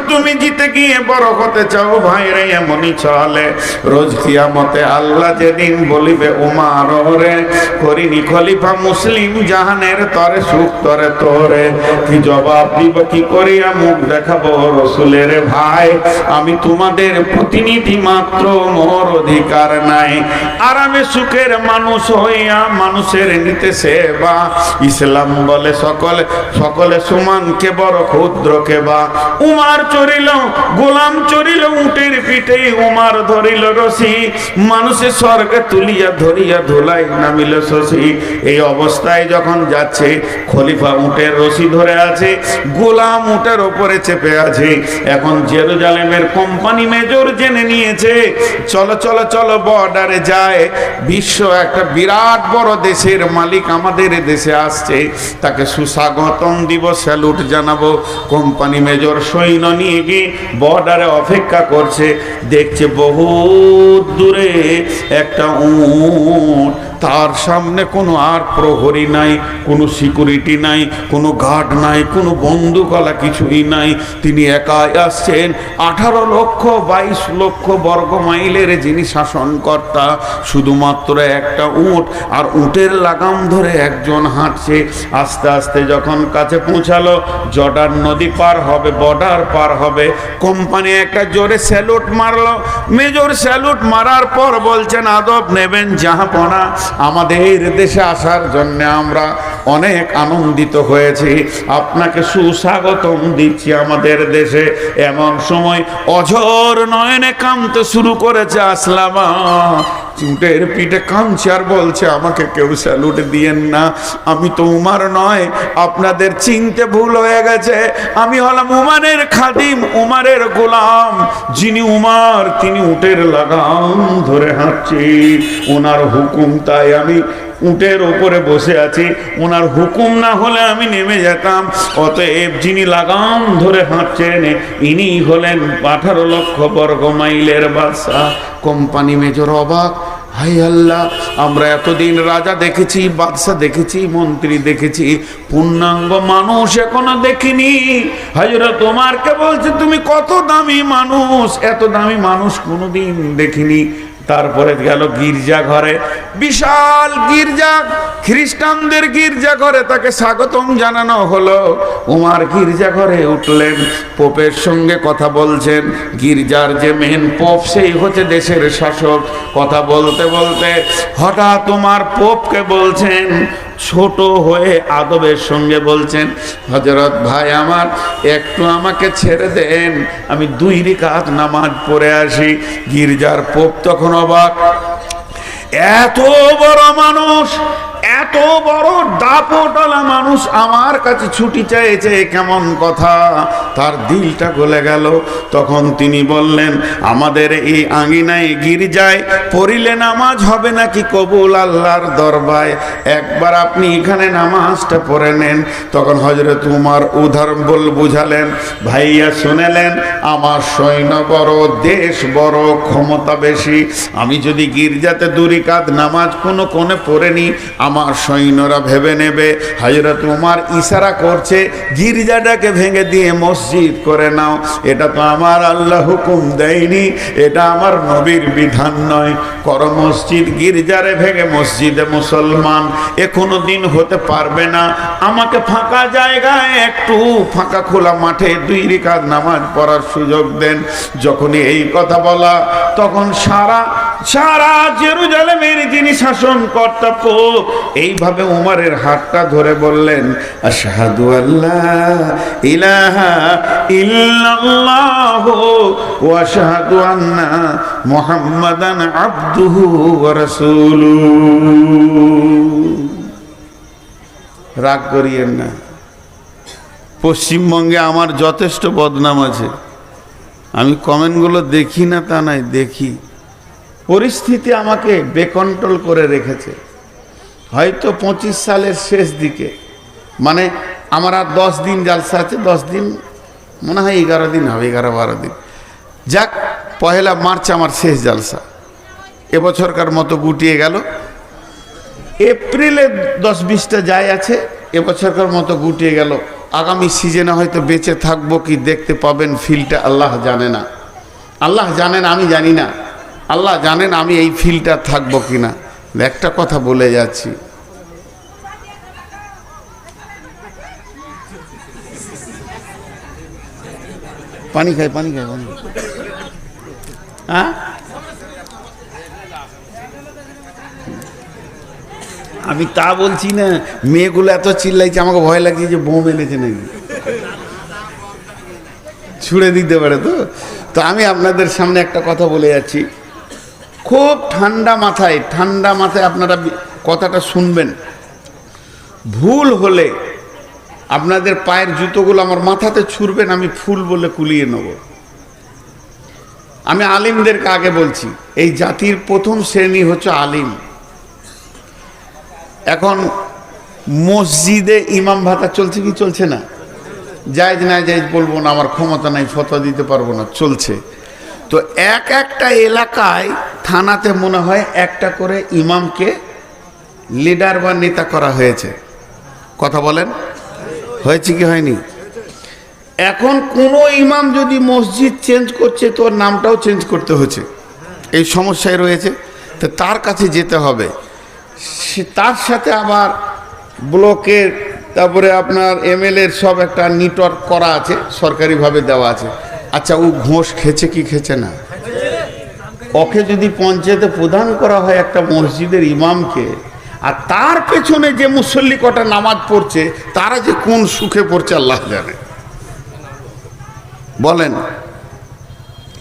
তুমি জিতে গিয়ে বড় হতে চাও ভাই রে, এমনই চলে রোজ কিয়ামতে আল্লাহ যেদিন বলিবে উমার রে, করিনি খলিফা মুসলিম জাহানের তরে সুখ তরে তোরে, কি জবাব দিব কি করিয়া মুখ দেখাবো রসুলের ভাই, আমি তোমাদের প্রতিনিধি মাত্র, মোর অধিকার নাই, আরামে সুখের মানুষ হইয়া মানুষের নিতে সেবা, ইসলাম বলে সকলে সমান কে বড় ক্ষুদ্র কে বা, উমার চড়িল গোলাম চড়িল উটের পিঠে, উমার ধরিল রশি, মানুষের স্বর্গে তুলিয়া ধরিয়া ধুলাই নামিল শশী। এই অবস্থায় যখন যাচ্ছে খলিফা উটের রশি ধরে আছে, গোলাম উটের ওপরে চেপে আছে। এখন জেরুজালেমের কোম্পানি মেজর জেনে নিয়েছে চলো চলো চলো বর্ডারে যায়, বিশ্ব একটা বিরাট বড় দেশের মালিক আমাদের দেশে আসছে, তাকে সুস্বাগতম দিব, স্যালুট জানাবো। কোম্পানি মেজর সৈন্য নিয়ে গিয়ে বর্ডারে অপেক্ষা করছে, দেখছে বহুত দূরে একটা উট, তার সামনে কোনো আর প্রহরী নাই, কোনো সিকিউরিটি নাই, কোনো গার্ড নাই, কোনো বন্দুকওয়ালা কিছুই নাই, তিনি একাই আসছেন। 18 লক্ষ 22 লক্ষ বর্গ মাইলের যিনি শাসনকর্তা, শুধুমাত্র একটা উট, আর উটের লাগাম ধরে একজন হাঁটছে। আস্তে আস্তে যখন কাছে পৌঁছালো, জর্ডান নদী পার হবে, বর্ডার পার হবে, কোম্পানি একটা জোরে স্যালুট মারলো। মেজর স্যালুট মারার পর বলছেন আদব নেবেন জাহাপনা, আমাদের দেশে আসার জন্য আমরা অনেক আনন্দিত হয়েছি, আপনাকে সুস্বাগতম দিচ্ছি আমাদের দেশে। এমন সময় অঝোর নয়নে কাঁদতে শুরু করেছে আসলামা, উটের পিঠে কাঁদছে আর বলছে, আমাকে কেউ স্যালুট দিয়েন না, আমি তো উমার নয়, আপনাদের চিনতে ভুল হয়ে গেছে, আমি হলাম উমারের খাদিম, উমারের গোলাম। যিনি উমার তিনি উটের লাগাম ধরে হাঁটছি, ওনার হুকুম, তাই আমি উটের ওপরে বসে আছি, ওনার হুকুম না হলে আমি নেমে যেতাম। অতএব যিনি লাগাম ধরে হাঁটছেন ইনি হলেন 18 লক্ষ বর্গ মাইলের বাদশা। কোম্পানি মেজর অবাক, হাই আল্লাহ, আমরা এতদিন রাজা দেখেছি, বাদশা দেখেছি, মন্ত্রী দেখেছি, পূর্ণাঙ্গ মানুষ এখনো দেখিনি। হযরত ওমরকে বলছে, তুমি কত দামি মানুষ, এত দামি মানুষ কোনোদিন দেখিনি। তারপরে গেল গির্জা ঘরে, বিশাল গির্জা, খ্রিস্টানদের গির্জা ঘরে তাকে স্বাগতম জানানো হলো। উমার গির্জা ঘরে উঠলেন, পোপের সঙ্গে কথা বলছেন। গির্জার যে মেন পোপ সেই হচ্ছে দেশের শাসক। কথা বলতে বলতে হঠাৎ উমার পোপকে বলছেন, ছোট হয়ে আদবের সঙ্গে বলছেন, হযরত ভাই আমার, একটু আমাকে ছেড়ে দেন, আমি 2 রাকাত নামাজ পড়ে আসি। গির্জার পোপ তখন অবাক, এত বড় মানুষ, এত বড় দাপটওয়ালা মানুষ আমার কাছে ছুটি চাইছে, কেমন কথা, তার দিলটা গলে গেল। তখন তিনি বললেন, আমাদের এই আঙ্গিনায় গির্জায় পড়িলে নামাজ হবে নাকি কবুল আল্লাহর দরবারে, একবার আপনি এখানে নামাজটা পড়ে নেন। তখন হযরত উমর উদাহরণ বুঝালেন, ভাইয়া শুনেলেন, আমার সৈন্য বড়, দেশ বড়, ক্ষমতা বেশি, আমি যদি গির্জাতে 2 রাকাত নামাজ কোনো কোণে পড়ে নি, আমার সৈন্যরা ভেবে নেবে হযরত উমর ইশারা করছে গির্জাটাকে ভেঙে দিয়ে মসজিদ করে নাও। এটা তো আমার আল্লাহ হুকুম দেয়নি, এটা আমার নবীর বিধান নয়। কর মসজিদ, গির্জারে ভেঙে মসজিদে মুসলমান এ কোনো দিন হতে পারবে না। আমাকে ফাঁকা জায়গায়, একটু ফাঁকা খোলা মাঠে 2 রাকাত নামাজ পড়ার সুযোগ দেন। যখনই এই কথা বলা, তখন সারা জেরুজালেমের যিনি শাসনকর্তা পোপ এইভাবে উমরের হাতটা ধরে বললেন, আশহাদু আল্লা ইলাহা ইল্লাল্লাহ ওয়া আশহাদু আন্না মুহাম্মাদান আবদুহু ওয়া রাসূলুহু। রাগ করিয়েন না, পশ্চিমবঙ্গে আমার যথেষ্ট বদনাম আছে, আমি কমেন্টগুলো দেখি না তা নয়, দেখি। পরিস্থিতি আমাকে বেকন্ট্রোল করে রেখেছে। হয়তো 25 সালের শেষ দিকে, মানে আমার আর 10 দিন জালসা আছে, 10 দিন মনে হয় 11 দিন হবে, 11-12 দিন, যাক 1 মার্চ আমার শেষ জালসা। এবছরকার মতো গুটিয়ে গেল। এপ্রিলে 10-20টা যায় আছে, এবছরকার মতো গুটিয়ে গেল। আগামী সিজনে হয়তো বেঁচে থাকবো কি দেখতে পাবেন, ফিলটা আল্লাহ জানে না, আল্লাহ জানেন, আমি জানি না, আল্লাহ জানেন আমি এই ফিলটা থাকবো কিনা। একটা কথা বলে যাচ্ছি, পানি খাই, হ্যাঁ, আমি তা বলছি না। মেয়েগুলো এত চিল্লাইছে, আমাকে ভয় লাগছে যে বোম এনেছে নাকি, ছুড়ে দিতে পারে। তো আমি আপনাদের সামনে একটা কথা বলে যাচ্ছি, খুব ঠান্ডা মাথায় আপনারা কথাটা শুনবেন। ভুল হলে আপনাদের পায়ের জুতোগুলো আমার মাথাতে ছুঁড়বেন, আমি ফুল বলে কুলিয়ে নেব। আমি আলিমদেরকে আগে বলছি, এই জাতির প্রথম শ্রেণী হচ্ছে আলিম। এখন মসজিদে ইমাম ভাতা চলছে কি চলছে না? জায়েজ না জায়েজ বলবো না, আমার ক্ষমতা নাই, ফতোয়া দিতে পারবো না, চলছে। তো একটা এলাকায় থানাতে মনে হয় একটা করে ইমামকে লিডার বা নেতা করা হয়েছে। কথা বলেন, হয়েছে কি হয়নি? এখন কোনো ইমাম যদি মসজিদ চেঞ্জ করছে তো ওর নামটাও চেঞ্জ করতে হচ্ছে, এই সমস্যায় রয়েছে। তো তার কাছে যেতে হবে, তার সাথে আবার ব্লকের, তারপরে আপনার এমএলএর সব একটা নেটওয়ার্ক করা আছে, সরকারিভাবে দেওয়া আছে। আচ্ছা, ও ঘোষ খেছে কি খেছে না? ওকে যদি পঞ্চায়েতে প্রদান করা হয় একটা মসজিদের ইমামকে, আর তার পেছনে যে মুসল্লি কটা নামাজ পড়ছে তারা যে কোন সুখে পড়ছে আল্লাহ জানে। বলেন,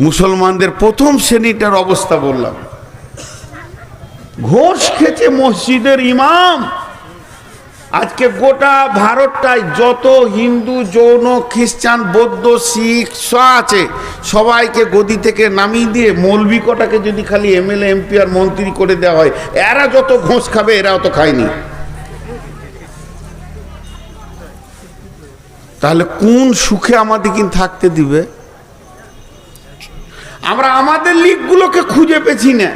মুসলমানদের প্রথম শ্রেণীটার অবস্থা বললাম। ঘোষ খেছে মসজিদের ইমাম। আজকে গোটা ভারতটায় যত হিন্দু, জৈন, খ্রিস্টান, বৌদ্ধ, শিখ আছে, সবাইকে গদি থেকে নামিয়ে দিয়ে মৌলবি কটাকে যদি খালি এমএলএ, এমপি আর মন্ত্রী করে দেওয়া হয়, এরা যত ঘোষ খাবে এরাও তো খায়নি। তাহলে কোন সুখে আমাদের কিন্তু থাকতে দিবে? আমরা আমাদের লিগগুলোকে খুঁজে পেছি না।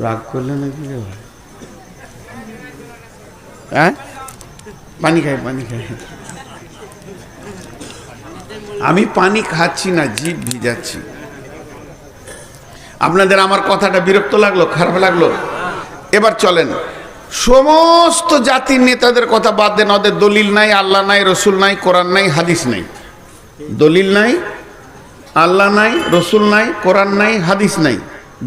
রাগ করলে নাকি রে ভাই? হ্যাঁ, পানি খাই, পানি খাই। আমি পানি খাচ্ছি না, জিভ ভিজাচ্ছি। আপনাদের আমার কথাটা বিরক্ত লাগলো, খারাপ লাগলো? এবার চলেন, সমস্ত জাতির নেতাদের কথা বাদ দেন। ওদের দলিল নাই, আল্লাহ নাই, রসুল নাই, কোরআন নাই, হাদিস নাই। দলিল নাই, আল্লাহ নাই, রসুল নাই, কোরআন নাই, হাদিস নাই।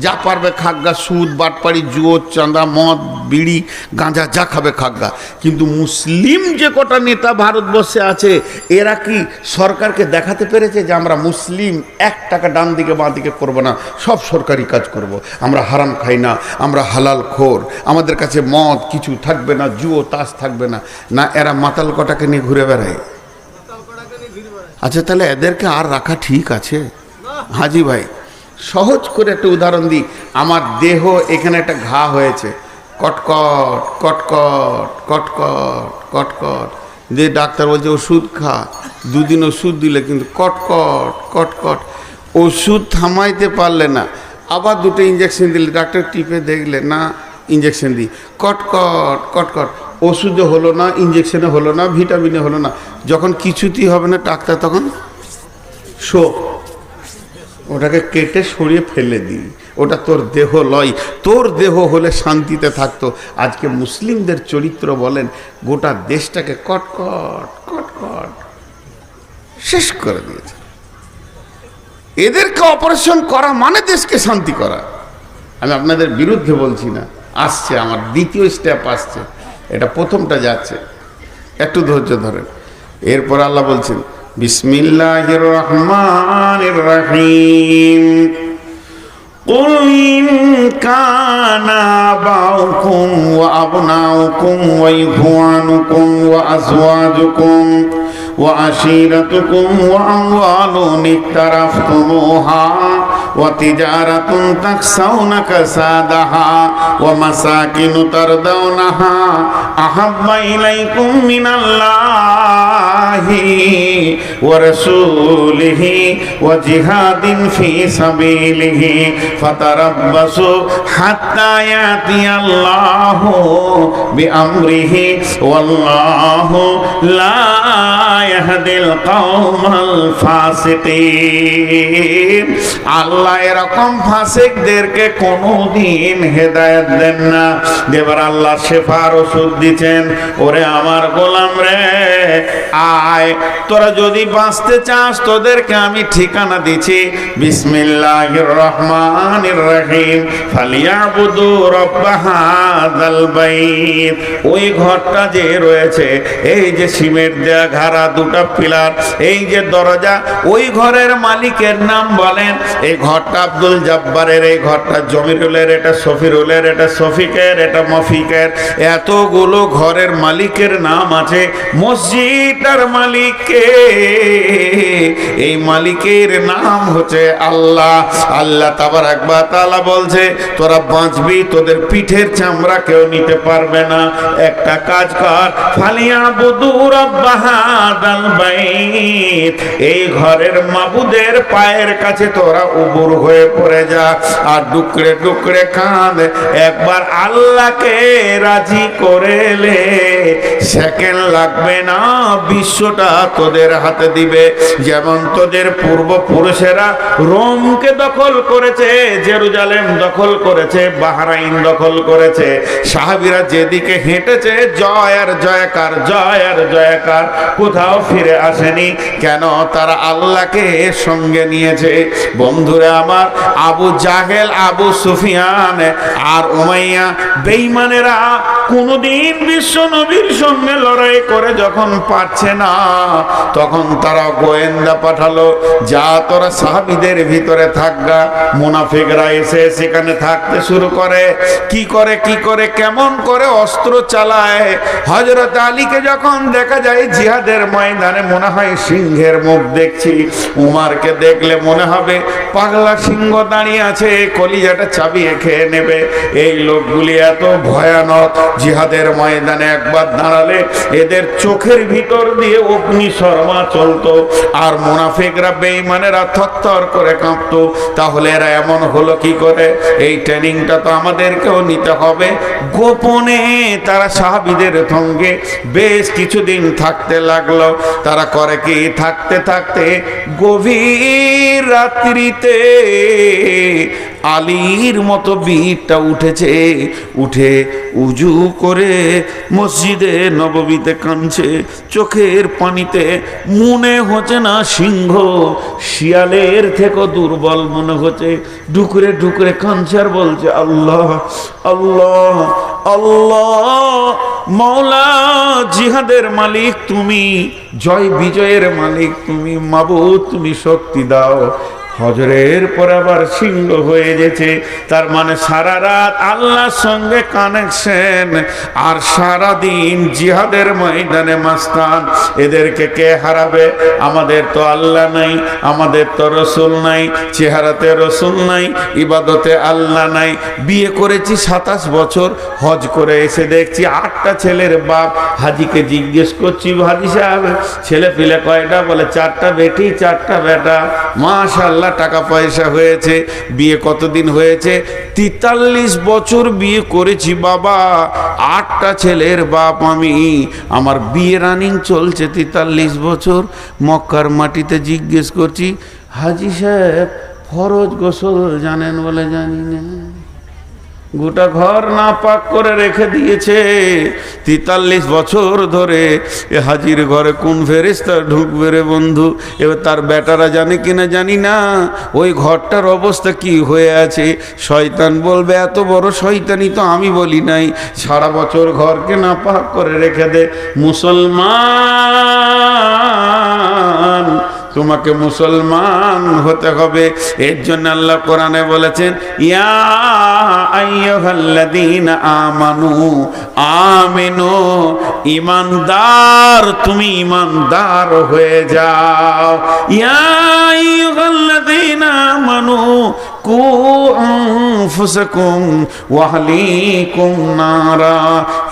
যা পারবে খাগা, সুদ, বাটপাড়ি, জুয়ো, চাঁদা, মদ, বিড়ি, গাঁজা যা খাবে খাগা। কিন্তু মুসলিম যে কটা নেতা ভারতবর্ষে আছে, এরা কি সরকারকে দেখাতে পেরেছে যে আমরা মুসলিম, 1 টাকা ডান দিকে বাঁ দিকে করবো না, সব সরকারি কাজ করব। আমরা হারাম খাই না, আমরা হালাল খোর, আমাদের কাছে মদ কিছু থাকবে না, জুয়ো তাস থাকবে না। না, এরা মাতাল কটাকে নিয়ে ঘুরে বেড়ায়। আচ্ছা, তাহলে এদেরকে আর রাখা ঠিক আছে? হাজি ভাই, সহজ করে একটা উদাহরণ দিই। আমার দেহ এখানে একটা ঘা হয়েছে, কটকট কটকট কটকট কটকট, যে ডাক্তার বলছে ওষুধ খা, 2 দিন ওষুধ দিলে কিন্তু কটকট কটকট, ওষুধ থামাইতে পারলে না, আবার 2টো ইঞ্জেকশন দিলে, ডাক্তার টিপে দেখলে না, ইঞ্জেকশন দিই, কটকট কটকট, ওষুধে হলো না, ইঞ্জেকশনে হলো না, ভিটামিনে হলো না। যখন কিছুতেই হবে না, ডাক্তার তখন ওটাকে কেটে সরিয়ে ফেলে দিই, ওটা তোর দেহ লয়। তোর দেহ হলে শান্তিতে থাকতো। আজকে মুসলিমদের চরিত্র বলেন, গোটা দেশটাকে কটকট কটকট শেষ করে দিয়েছে। এদেরকে অপারেশন করা মানে দেশকে শান্তি করা। আমি আপনাদের বিরুদ্ধে বলছি না, আসছে আমার দ্বিতীয় স্টেপ আসছে, এটা প্রথমটা যাচ্ছে, একটু ধৈর্য ধরেন। এরপর আল্লাহ বলছেন, বিসমিল্লাহির রহমানির রহিম, কুল ইন কানা আবাউকুম ওয়া আবনাউকুম ওয়া ইখওয়ানুকুম ওয়া আজওয়াজুকুম ওয়া আশীরাতুকুম ওয়া আমওয়ালুন ইকতারাফতুমুহা ওয়া তিজারাতুন তাখসাউনা কাসাদাহা ওয়া মাসাকিনু তারদাউনাহা আহাব্বা ইলাইকুম মিনাল্লাহি ওয়া রাসূলিহি ওয়া জিহাদিন ফি সাবিলিহি ফাতারাব্বাসু হাত্তা ইয়াতিয়াল্লাহু বিআমরিহি ওয়াল্লাহু লা ইয়াহদিল কওমাল ফাসিকিন। আল্লাহ এরকম ফাসিকদেরকে কোনোদিন হেদায়েত দেন না। এবার আল্লাহ শেফার ওষুধ দিচ্ছেন, ওরে আমার গোলাম রে, আয়, তোরা যদি বাঁচতে চাস তোদেরকে আমি ঠিকানা দিচ্ছি। বিসমিল্লাহির রহমানির রহিম, ফালিয়াবুদু রাব্ব হাযাল বাইত। ওই ঘরটা যে রয়েছে, এই যে সিমেন্ট দেয়া ঘাড়া, 2টা পিলার, এই যে দরজা, ওই ঘরের মালিকের নাম বলেন। এই ঘরটা আব্দুল জব্বারের, এই ঘরটা জমিরুলের, এটা সফিরুলের, এটা শফিকের, এটা মফিকের, এতগুলো ঘরের মালিকের নাম আছে। মসজিদটার মালিককে, এই মালিকের নাম হচ্ছে আল্লাহ। আল্লাহ তাবারাক ওয়া তাআলা বলছে, তোরা বাঁচবি, তোদের পিঠের চামড়া কেউ নিতে পারবে না। একটা কাজ কর, ফালিয়াবুদু রাব্ব হাযাল বাইত, এই ঘরের মাবুদের পায়ের কাছে তোরা উবুর হয়ে পড়ে যা, আর ডুকরে ডুকরে কাঁদ। একবার আল্লাহকে রাজি করেলে সেকেন্ড লাগবে না, বিশ্বটা তোদের হাতে দিবে। যেমন তোদের পূর্বপুরুষেরা রোমকে দখল করেছে, জেরুজালেম দখল করেছে, বাহরাইন দখল করেছে, সাহাবীরা যেদিকে হেঁটেছে জয় আর জয়কার, জয় আর জয়কার, কোথাও ফিরে আসেনি। কেন? তারা আল্লাহকে সঙ্গে নিয়েছে। বন্ধুরা আমার আবু জাহেল, আবু সুফিয়ান আর উমাইয়া বেঈমানেরা কোনদিন বিশ্ব নবীর সঙ্গে লড়াই করে যখন পারছে না, তখন তারা গোয়েন্দা পাঠালো, যা তোরা সাহাবীদের ভিতরে থাকগা। মুনাফিকরা এসে সেখানে থাকতে শুরু করে। কি করে কেমন করে অস্ত্র চালায়। হযরত আলীকে যখন দেখা যায় জিহাদের ময়দানে, মনে হয় সিংহের মুখ দেখছি। উমারকে দেখলে মনে হবে পাগলা সিংহ দাঁড়িয়ে আছে, কলিজাটা চাবিয়ে খেয়ে নেবে। এই লোকগুলি এত ভয়ানক, জিহাদের ময়দানে একবার দাঁড়ালে এদের চোখের ভিতর দিয়ে অগ্নি শর্মা চলতো, আর মুনাফিকরা বেঈমানেরা থরথর করে কাঁপতো। তাহলে এরা এমন হলো কি করে? এই ট্রেনিংটা তো আমাদেরকেও নিতে হবে। গোপনে তারা সাহাবীদের সঙ্গে বেশ কিছুদিন থাকতে লাগলো। তারা করে কি, থাকতে থাকতে গভীর রাত্রিতে আলীর মতো বীরটা উঠেছে, উঠে উজু করে মসজিদে নববীতে কাঁদছে, চোখের পানিতে। মনে হচ্ছে না সিংহ শিয়ালের থেকেও দুর্বল মনে হচ্ছে। ঢুকরে ঢুকরে কাঁদছে আর বলছে, আল্লাহ আল্লাহ আল্লাহ, মওলা জিহাদের মালিক তুমি, জয় বিজয়ের মালিক তুমি, মাবুদ তুমি শক্তি দাও। হজরের পর আবার সিংহ হয়ে গেছে। তার মানে সারা রাত আল্লাহর সঙ্গে কানেকশন, আর সারা দিন জিহাদের ময়দানে মাস্তান। এদেরকে কে হারাবে? আমাদের তো আল্লাহ নাই, আমাদের তো রসুল নাই, চেহারাতে রসুল নাই, ইবাদতে আল্লাহ নাই। বিয়ে করেছি 27 বছর, হজ করে এসে দেখছি 8টা ছেলের বাপ। হাজিকে জিজ্ঞেস করছি, হাজি সাহেব ছেলে পিলে কয়টা? বলে 4টা বেটি 4টা বেটা। মাশাআল্লাহ, টাকা পয়সা হয়েছে। বিয়ে কতদিন হয়েছে? 43 বছর বিয়ে করেছি বাবা, 8টা ছেলের বাপ আমি। আমার বিয়ে রানিং চলছে 43 বছর। মক্কার মাটিতে জিজ্ঞেস করছি, হাজি সাহেব ফরজ গোসল জানেন? বলে জানি না। গোটা ঘর না পাক করে রেখে দিয়েছে 43 বছর ধরে। এ হাজির ঘরে কোন ফেরেশতা ঢুকবে রে বন্ধু? এবার তার বেটারা জানে কিনা জানি না ওই ঘরটার অবস্থা কি হয়ে আছে। শয়তান বলবে, এত বড় শয়তানি তো আমি বলি নাই। সারা বছর ঘরকে না পাক করে রেখে দে। মুসলমান, তোমাকে মুসলমান হতে হবে। এর জন্য আল্লাহ কোরআনে বলেছেন, ইয়া আইয়ুহাল্লাযীনা আমানু আমিনু, ঈমানদার তুমি ঈমানদার হয়ে যাও। ইয়া আইয়ুহাল্লাযীনা আমানু কু আনফুসাকুম ওয়া আহলিকুম নারা,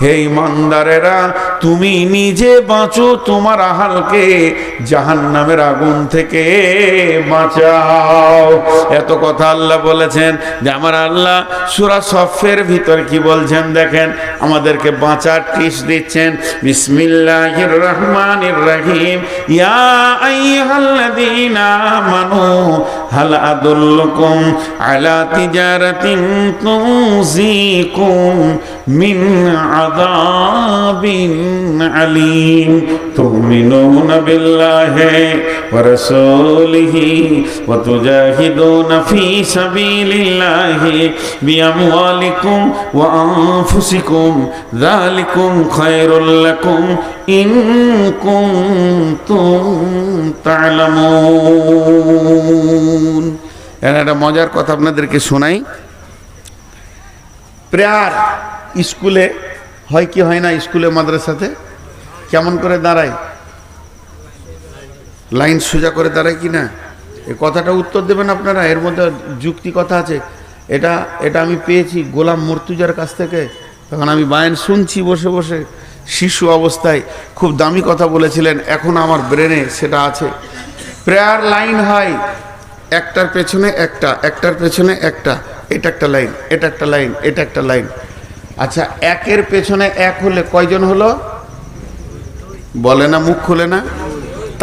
হে ঈমানদারেরা তুমি নিজে বাঁচো, তোমার আহলকে জাহান্নামের আগুন থেকে বাঁচাও। এত কথা আল্লাহ বলেছেন। যে আমার আল্লাহ সূরা সফের ভিতর কি বলছেন দেখেন, আমাদেরকে বাঁচার টিপস দিচ্ছেন। বিসমিল্লাহির রহমানির রহিম, ইয়া আইয়ুহাল্লাযীনা আমানু হাল আদুল্লুকুম আলা তিজারাতিন তুনজিকুম মিন আযাবিন আলীম তুমিনুনা বিল্লাহি ওয়া রাসূলিহি ওয়া তুজাহিদুনা ফি সাবিলিল্লাহি বিআমওয়ালিকুম ওয়া আনফুসিকুম যালিকুম খায়রুল লাকুম ইন কুনতুম তা'লামুন। একটা মজার কথা আপনাদেরকে শোনাই। প্রেয়ার স্কুলে হয় কি হয় না? স্কুলে মাদ্রাসাতে কেমন করে দাঁড়ায়? লাইন সোজা করে দাঁড়ায় কি না? এই কথাটা উত্তর দেবেন আপনারা। এর মধ্যে যুক্তি কথা আছে। এটা আমি পেয়েছি গোলাম মুর্তুজার কাছ থেকে। তখন আমি বায়ান শুনছি বসে বসে, শিশু অবস্থায় খুব দামি কথা বলেছিলেন, এখন আমার ব্রেনে সেটা আছে। প্রেয়ার লাইন হয় একটার পেছনে একটা, একটার পেছনে একটা, এটা একটা লাইন, এটা একটা লাইন, এটা একটা লাইন। আচ্ছা, একের পেছনে এক হলে কয়জন হলো? বলে না, মুখ খুলে না।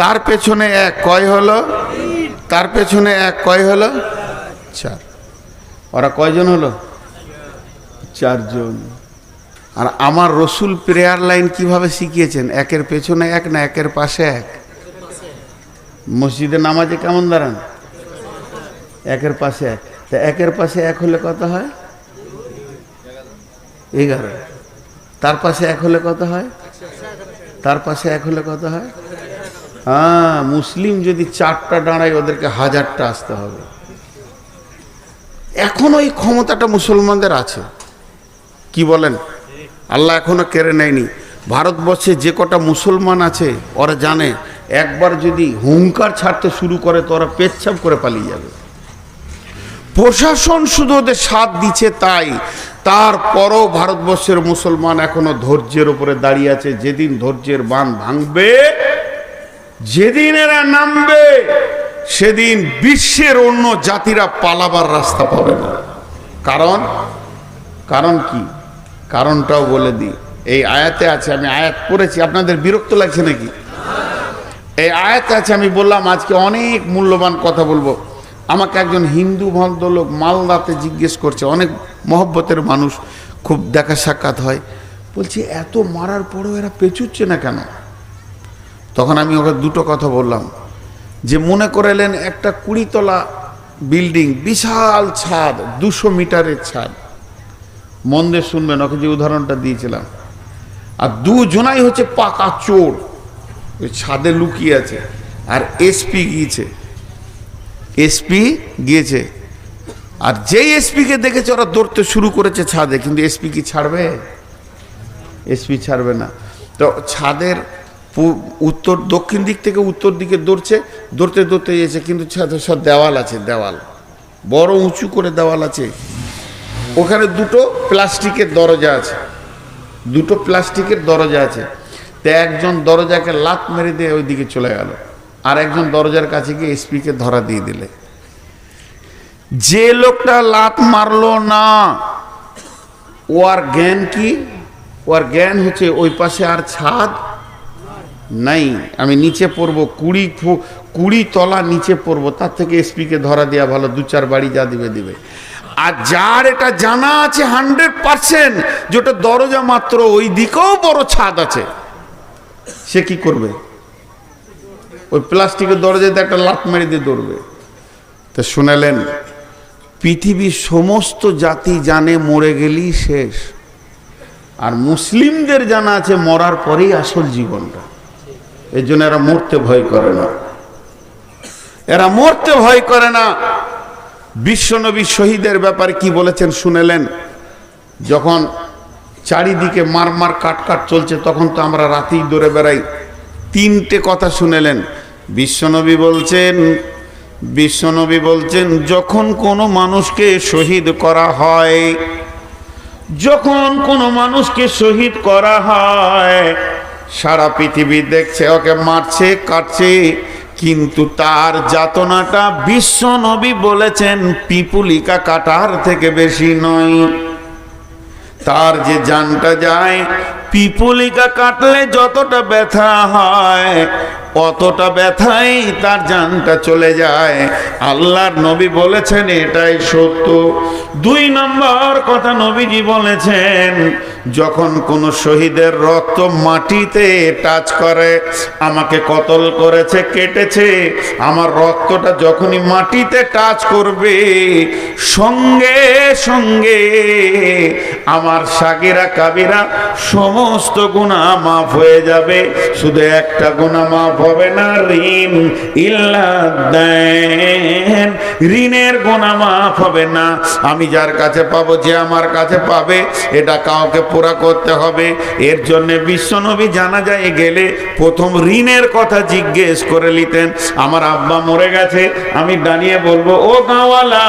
তার পেছনে এক কয় হলো? তার পেছনে এক কয় হলো? 4। ওরা কয়জন হলো? 4 জন। আর আমার রসুল প্রেয়ার লাইন কিভাবে শিখিয়েছেন? একের পেছনে এক না একের পাশে এক? মসজিদে নামাজে কেমন দাঁড়ান? একের পাশে এক, তা একের পাশে এক হলে কত হয়? 11। তার পাশে এক হলে কত হয়? তার পাশে এক হলে কত হয়? হ্যাঁ, মুসলিম যদি 4টা দাঁড়ায় ওদেরকে 1000টা আসতে হবে। এখনো এই ক্ষমতাটা মুসলমানদের আছে, কি বলেন? আল্লাহ এখনো কেড়ে নেয়নি। ভারতবর্ষে যে কটা মুসলমান আছে ওরা জানে একবার যদি হুঙ্কার ছাড়তে শুরু করে তো ওরা পেচ্ছাপ করে পালিয়ে যাবে। প্রশাসন শুধু ওদের সাথ দিচ্ছে, তাই তারপরও ভারতবর্ষের মুসলমান এখনো ধৈর্যের উপরে দাঁড়িয়ে আছে। যেদিন ধৈর্যের বাঁধ ভাঙবে, যেদিন এরা নামবে, সেদিন বিশ্বের অন্য জাতিরা পালাবার রাস্তা পাবে না। কারণ কি? কারণটাও বলে দিই। এই আয়াতে আছে, আমি আয়াত পড়েছি, আপনাদের বিরক্ত লাগছে নাকি? এই আয়াতে আছে, আমি বললাম আজকে অনেক মূল্যবান কথা বলবো। আমাকে একজন হিন্দু ভদ্রলোক মালদাতে জিজ্ঞেস করছে, অনেক মহব্বতের মানুষ, খুব দেখা সাক্ষাৎ হয়, বলছে এত মারার পরেও এরা পেঁচুচ্ছে না কেন? তখন আমি ওকে দুটো কথা বললাম, যে মনে করেলেন একটা 20 তলা বিল্ডিং, বিশাল ছাদ, 200 মিটারের ছাদ, মন দিয়ে শুনবেন, ওকে যে উদাহরণটা দিয়েছিলাম, আর দুজনাই হচ্ছে পাকা চোর, ওই ছাদে লুকিয়ে আছে, আর এসপি গিয়েছে, আর যেই এসপিকে দেখেছে ওরা দৌড়তে শুরু করেছে ছাদে, কিন্তু এসপি কি ছাড়বে? এসপি ছাড়বে না। তো ছাদের উত্তর দক্ষিণ দিক থেকে উত্তর দিকে দৌড়তে গিয়েছে, কিন্তু ছাদে সব দেওয়াল আছে, দেওয়াল বড় উঁচু করে দেওয়াল আছে, ওখানে দুটো প্লাস্টিকের দরজা আছে। তো একজন দরজাকে লাত মেরে দিয়ে ওই দিকে চলে গেল, আর একজন দরজার কাছে গিয়ে এসপিকে ধরা দিয়ে দিলে। যে লোকটা লাত মারলো না, ওর জ্ঞান কি? ওর জ্ঞান হচ্ছে ওই পাশে আর ছাদ নাই, আমি নিচে পড়বো, 20 তলা নিচে পড়বো, তার থেকে এসপিকে ধরা দেওয়া ভালো, 2-4 বাড়ি যা দিবে। আর যার এটা জানা আছে 100% যেটা দরজা মাত্র, ওই দিকেও বড় ছাদ আছে, সে কি করবে? ওই প্লাস্টিকের দরজাতে একটা লাত মেরে দিয়ে দৌড়বে। তো শুনেলেন, পৃথিবীর সমস্ত জাতি জানে মরে গেলেই শেষ, আর মুসলিমদের জানা আছে মরার পরেই আসল জীবনটা। এই জন্য এরা মরতে ভয় করে না। বিশ্বনবী শহীদের ব্যাপারে কি বলেছেন শুনেলেন? যখন চারিদিকে মার কাট চলছে, তখন তো আমরা রাতেই দৌড়ে বেড়াই। 3টে কথা শুনেলেন। বিশ্বনবী বলছেন যখন কোনো মানুষকে শহীদ করা হয়, সারা পৃথিবী দেখছে ওকে মারছে কাটছে, কিন্তু তার যাতনাটা বিশ্বনবী বলেছেন পিপুলিকা কাটার থেকে বেশি নয়। তার যে জানটা যায়, পিপুলিকা কাটলে যতটা ব্যথা হয়, অতটা ব্যথাই তার জানটা চলে যায়। আল্লাহর নবী বলেছেন এটাই সত্য। 2 নম্বর কথা নবীজি বলেছেন, যখন কোন শহীদের রক্ত মাটিতে টাচ করে, আমাকে কতল করেছে, কেটেছে, আমার রক্তটা যখনই মাটিতে টাচ করবে, সঙ্গে সঙ্গে আমার সাগিরা কাবিরা সমস্ত গুনাহ মাফ হয়ে যাবে। শুধু একটা গুনাহ মাফ হবে না, ঋণ ইল্লাদাইন, ঋণের গুনাহ মাফ হবে না। আমি যার কাছে পাবো, যে আমার কাছে পাবে, এটা কাউকে পুরা করতে হবে। এর জন্য বিশ্বনবী জানাজায় গেলে প্রথম ঋণের কথা জিজ্ঞেস করে নিতেন। আমার আব্বা মরে গেছে, আমি দাঁড়িয়ে বলবো, ও গাওয়ালা,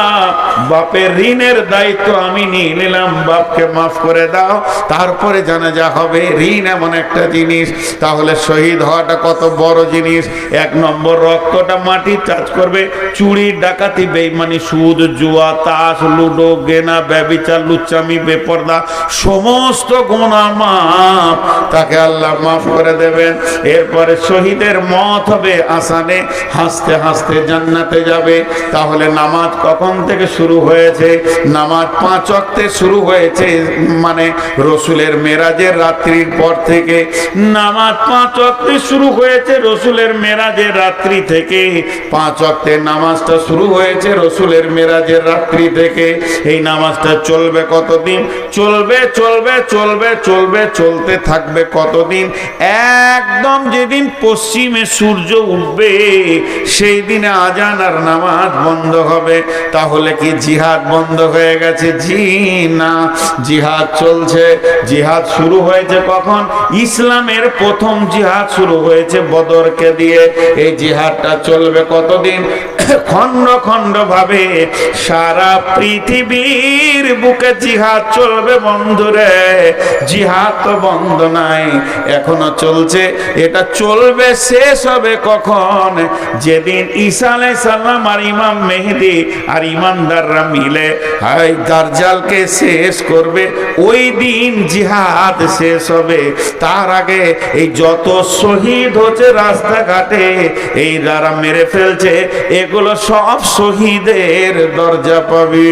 বাপের ঋণের দায়িত্ব আমি নিয়ে নিলাম, বাপকে মাফ করে দাও। তারপরে জানাজা হবে। ঋণ এমন একটা জিনিস, তাহলে শহীদ হওয়াটা কত বড় জিনিস। 1 নম্বর, রক্তটা মাটি টাচ করবে, চুরি ডাকাতি বেঈমানি সুদ জুয়া তাস লুডো গেনা ব্যভিচার লুচ্চামি বেপরদা সমস্ত গুনাহ মাফ, তাকে আল্লাহ মাফ করে দেবেন। এরপরে শহীদের মত হবে আসানে, হাসতে হাসতে জান্নাতে যাবে। তাহলে নামাজ কখন থেকে শুরু হয়েছে? নামাজ 5 ওয়াক্তে শুরু হয়েছে, মানে রসুলের মেরাজের রাত্রির পর থেকে নামাজ 5 ওয়াক্তে শুরু হয়েছে রসুলের মেরাজের রাত্রি থেকে। 5 ওয়াক্তের নামাজটা শুরু হয়েছে রসুলের মেরাজের রাত্রি থেকে। এই নামাজটা চলবে কতদিন? চলবে চলবে চলবে চলবে, চলতে থাকবে কতদিন? একদম যেদিন পশ্চিমে সূর্য উঠবে সেই দিনে আজান আর নামাজ বন্ধ হবে। তাহলে কি জিহাদ বন্ধ হয়ে গেছে? জি না, জিহাদ চলছে। জিহাদ শুরু হয়েছে কখন? ইসলামের প্রথম জিহাদ শুরু হয়েছে বদরকে দিয়ে। এই জিহাদটা চলবে কতদিন? খণ্ড খণ্ড ভাবে সারা পৃথিবীর বুকে জিহাদ চলবে বন্ধুরে। জিহাদ তো বন্ধ নাই, এখনো চলছে। এটা চলবে, শেষ হবে কখন? যেদিন ঈসা আলাইহিস সালাম আর ইমাম মেহেদী আর ইমানদাররা মিলে এই দাজ্জালকে শেষ করবে, ওই দিন জিহাদ শেষ হবে। তার আগে এই যত শহীদ হচ্ছে রাস্তাঘাটে, এই যারা মেরে ফেলছে, এগুলো সব শহীদের দরজা পাবে।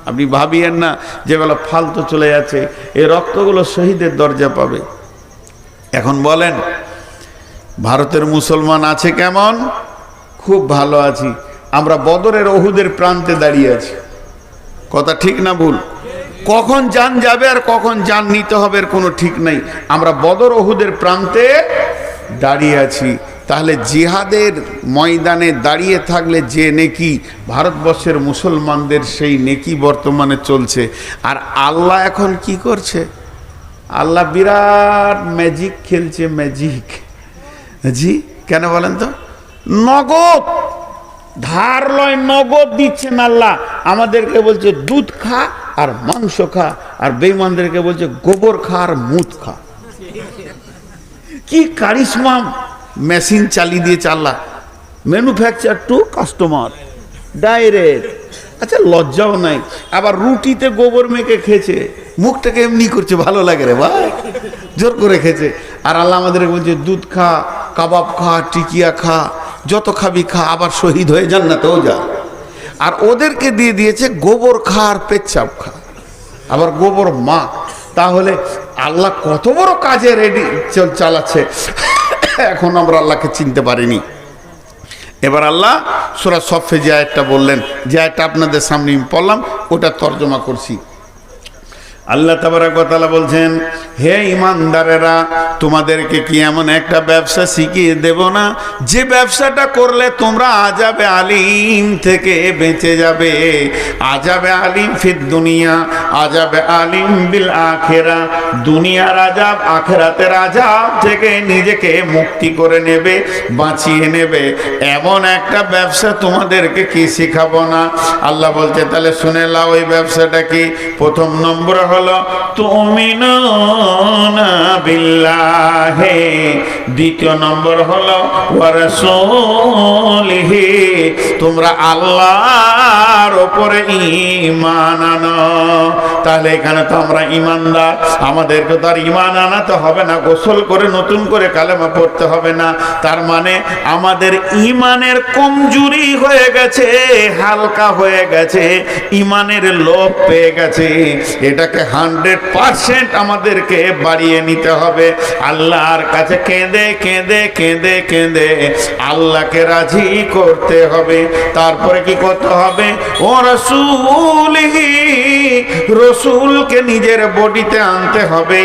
আপনি ভাবিয়েন না যেগুলো ফালতু চলে যাচ্ছে, এই রক্তগুলো শহীদের দরজা পাবে। এখন বলেন ভারতের মুসলমান আছে কেমন? খুব ভালো আছি। আমরা বদরের ওহুদের প্রান্তে দাঁড়িয়ে আছি। কথা ঠিক না ভুল? কখন জান যাবে আর কখন জান নিতে হবে এর কোনো ঠিক নেই। আমরা বদর ওহুদের প্রান্তে দাঁড়িয়ে আছি। তাহলে জিহাদের ময়দানে দাঁড়িয়ে থাকলে যে নেকি, ভারতবর্ষের মুসলমানদের সেই নেকি বর্তমানে চলছে। আর আল্লাহ এখন কি করছে? আল্লাহ বিরাট ম্যাজিক খেলছে। ম্যাজিক জি, কেন বলেন তো? নগদ ধার লয়, নগদ দিচ্ছেন আল্লাহ। আমাদেরকে বলছে দুধ খা আর মাংস খা, আর বেঈমানদেরকে বলছে গোবর খা আর মুত খা। কি কারিশমা মেশিন চালিয়ে দিয়েছে Allah. Manufacture to customer direct. আচ্ছা, লজ্জাও নাই। আবার রুটিতে গোবর মেখে খেয়েছে, মুখটাকে এমনি করছে, ভালো লাগে রে ভাই, জোর করে খেয়েছে। আর আল্লাহ আমাদেরকে বলছে দুধ খা, কাবাব খা, টিকিয়া খা, যত খাবি খা, আবার শহীদ হয়ে জান্নাতেও যা। আর ওদেরকে দিয়ে দিয়েছে গোবর খা আর পেচ্ছাপ খা, আবার গোবর মা। তাহলে আল্লাহ কত বড় কাজে রেডি চালাচ্ছে, এখন আমরা আল্লাহকে চিনতে পারিনি। এবার আল্লাহ সূরা সফে যে আয়াতটা বললেন, যে আয়াতটা আপনাদের সামনে পড়লাম, ওটা তর্জমা করছি। আল্লাহ তাবারক ওয়া তাআলা বলছেন, হে ঈমানদারেরা, তোমাদেরকে কি এমন একটা ব্যবসা শিখিয়ে দেব না যে ব্যবসাটা করলে তোমরা আযাবে আলিম থেকে বেঁচে যাবে। আযাবে আলিম ফিদ দুনিয়া, আযাবে আলিম বিল আখিরা। দুনিয়ার আযাব, আখিরাতের আযাব থেকে নিজেকে মুক্তি করে নেবে, বাঁচিয়ে নেবে। এমন একটা ব্যবসা তোমাদেরকে কি শিখাবো না? আল্লাহ বলছে তাহলে শুনে নাও ওই ব্যবসাটা কি। প্রথম নম্বর হলো তুমিনুনা বিল্লাহি, দ্বিতীয় নম্বর হলো ওয়া রাসূলিহি, তোমরা আল্লাহর উপরে ঈমান আনো। তাহলে এখানে তো আমরা ঈমানদার, আমাদেরকে তো আর ঈমান আনাতে হবে না, গোসল করে নতুন করে কালেমা পড়তে হবে না। তার মানে আমাদের ঈমানের কমজোরি হয়ে গেছে, হালকা হয়ে গেছে, ঈমানের লোভ পেয়ে গেছে। এটাকে 100% আমাদেরকে বাড়িয়ে নিতে হবে। আল্লাহর কাছে কেঁদে কেঁদে কেঁদে কেঁদে আল্লাহকে রাজি করতে হবে। তারপরে কি করতে হবে? ও রাসূলিহি, রসুলকে নিজের বডিতে আনতে হবে।